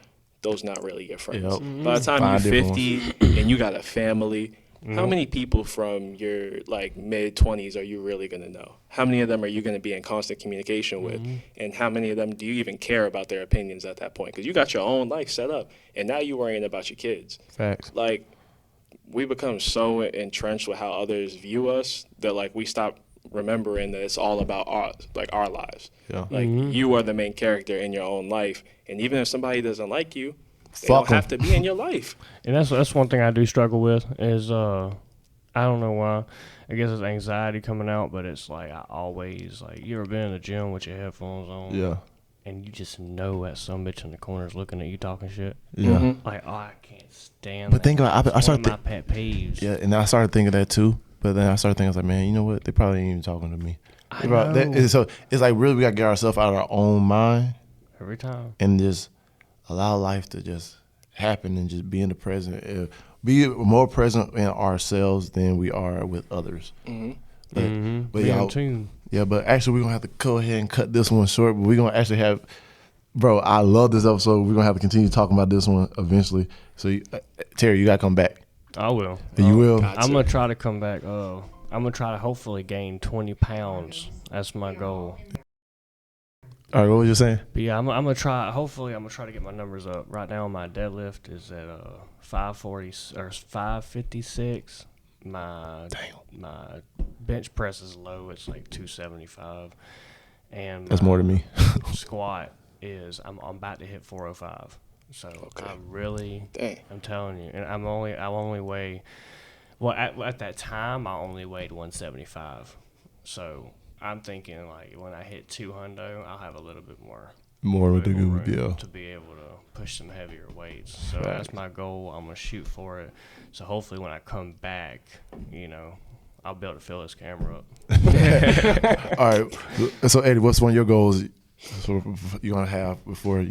those not really your friends.
Yep.
By the time
Find
you're
different
50 and you got a family, how many people from your like mid 20s are you really gonna know? How many of them are you gonna be in constant communication with? And how many of them do you even care about their opinions at that point? Because you got your own life set up, and now you're worrying about your kids.
Facts.
Like we become so entrenched with how others view us that like we stop remembering that it's all about our lives.
Yeah.
Like you are the main character in your own life, and even if somebody doesn't like you, they
Fuck
don't have to be in your life.
And that's one thing I do struggle with is I don't know why. I guess it's anxiety coming out, but it's like I always like you ever been in the gym with your headphones on?
Yeah.
And you just know that some bitch in the corner is looking at you talking shit.
Yeah.
Like, oh, I can't stand
But
that.
think about it, I
It's one
started
of my pet peeves.
Yeah, and I started thinking that too. But then I started thinking, I was like, man, you know what? They probably ain't even talking to me.
I know.
So it's like really we gotta get ourselves out of our own mind
Every time.
and just allow life to just happen and just be in the present. Be more present in ourselves than we are with others. But
Be in tune.
yeah, but actually we're going to have to go ahead and cut this one short, but we're going to actually have, bro, I love this episode. We're going to have to continue talking about this one eventually. So, Terry, you got to come back.
I will.
You will?
I'm going to try to come back. I'm going to try to hopefully gain 20 pounds. That's my goal.
All right, what was you saying?
But yeah, I'm going to try. Hopefully, I'm going to try to get my numbers up. Right now, my deadlift is at 540 or 556. My bench press is low. It's like 275. And
That's more than me.
Squat is I'm about to hit 405. So I really, I'm telling you, and I only weigh, well at that time I only weighed 175. So I'm thinking like when I hit 200, I'll have a little bit more
with the good, yeah.
to be able to push some heavier weights. So that's my goal. I'm gonna shoot for it. So hopefully when I come back, I'll be able to fill this camera up.
All right. So Eddie, what's one of your goals you're gonna have before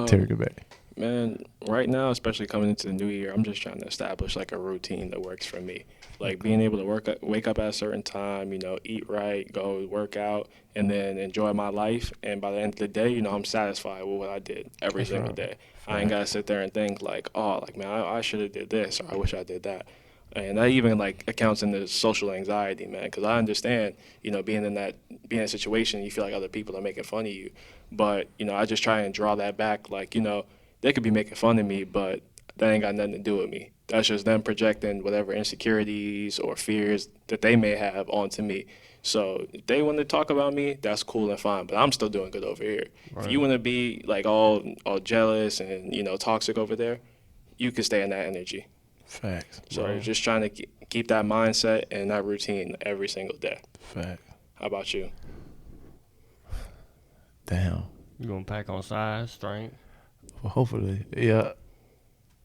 Terry get back?
Man, right now, especially coming into the new year, I'm just trying to establish like a routine that works for me. Like being able to wake up at a certain time, eat right, go work out, and then enjoy my life. And by the end of the day, I'm satisfied with what I did every single day. I ain't gotta sit there and think like, man, I should have did this, or I wish I did that. And that even like accounts in the social anxiety, man, because I understand, being in a situation, you feel like other people are making fun of you. But, I just try and draw that back, like, they could be making fun of me, but that ain't got nothing to do with me. That's just them projecting whatever insecurities or fears that they may have onto me. So if they want to talk about me, that's cool and fine, but I'm still doing good over here. Right. If you want to be like all jealous and, toxic over there, you can stay in that energy.
Facts.
So just trying to keep that mindset and that routine every single day.
Fact.
How about you?
Damn.
You gonna pack on size, strength?
Well, hopefully, yeah.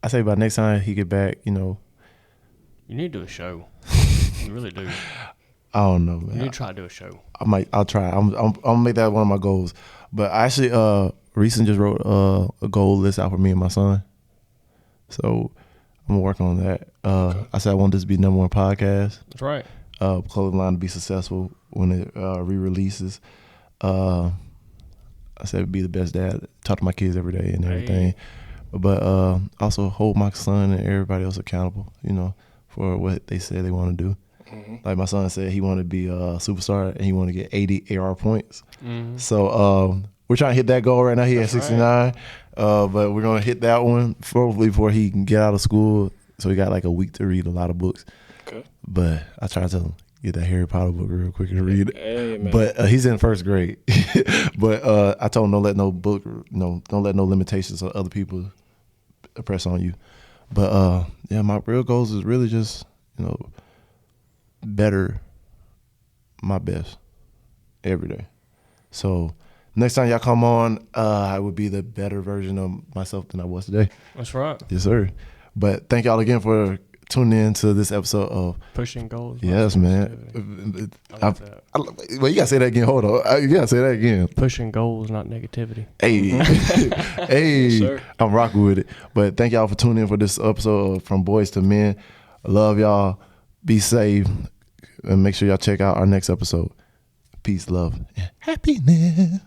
I say by next time he get back,
You need to do a show. You really do.
I don't know, man.
You need to try to do a show.
I'll try. I'm gonna make that one of my goals. But I actually, recently just wrote a goal list out for me and my son. So I'm gonna work on that. I said I want this to be #1 podcast.
That's right.
Clothing line to be successful when it re-releases. I said be the best dad, talk to my kids every day and everything. But also hold my son and everybody else accountable, for what they say they want to do. Mm-hmm. Like my son said he wanted to be a superstar and he wanted to get 80 AR points. Mm-hmm. So we're trying to hit that goal right now. He has 69. Right. But we're going to hit that one probably before he can get out of school. So he got like a week to read a lot of books. Okay. But I tried to tell him, get that Harry Potter book real quick and read it.
Hey, man.
But he's in first grade. But I told him don't let no book, don't let no limitations on other people press on you. But my real goals is really just, better my best every day. So next time y'all come on, I would be the better version of myself than I was today.
That's right.
Yes, sir. But thank y'all again for tuning in to this episode of
Pushing Goals.
Yes, man.
I like that.
Well, you gotta say that again. Hold on. You gotta say that again.
Pushing goals, not negativity.
Hey, hey,
yes,
I'm rocking with it. But thank y'all for tuning in for this episode of From Boys to Men. I love y'all. Be safe. And make sure y'all check out our next episode. Peace, love, and happiness.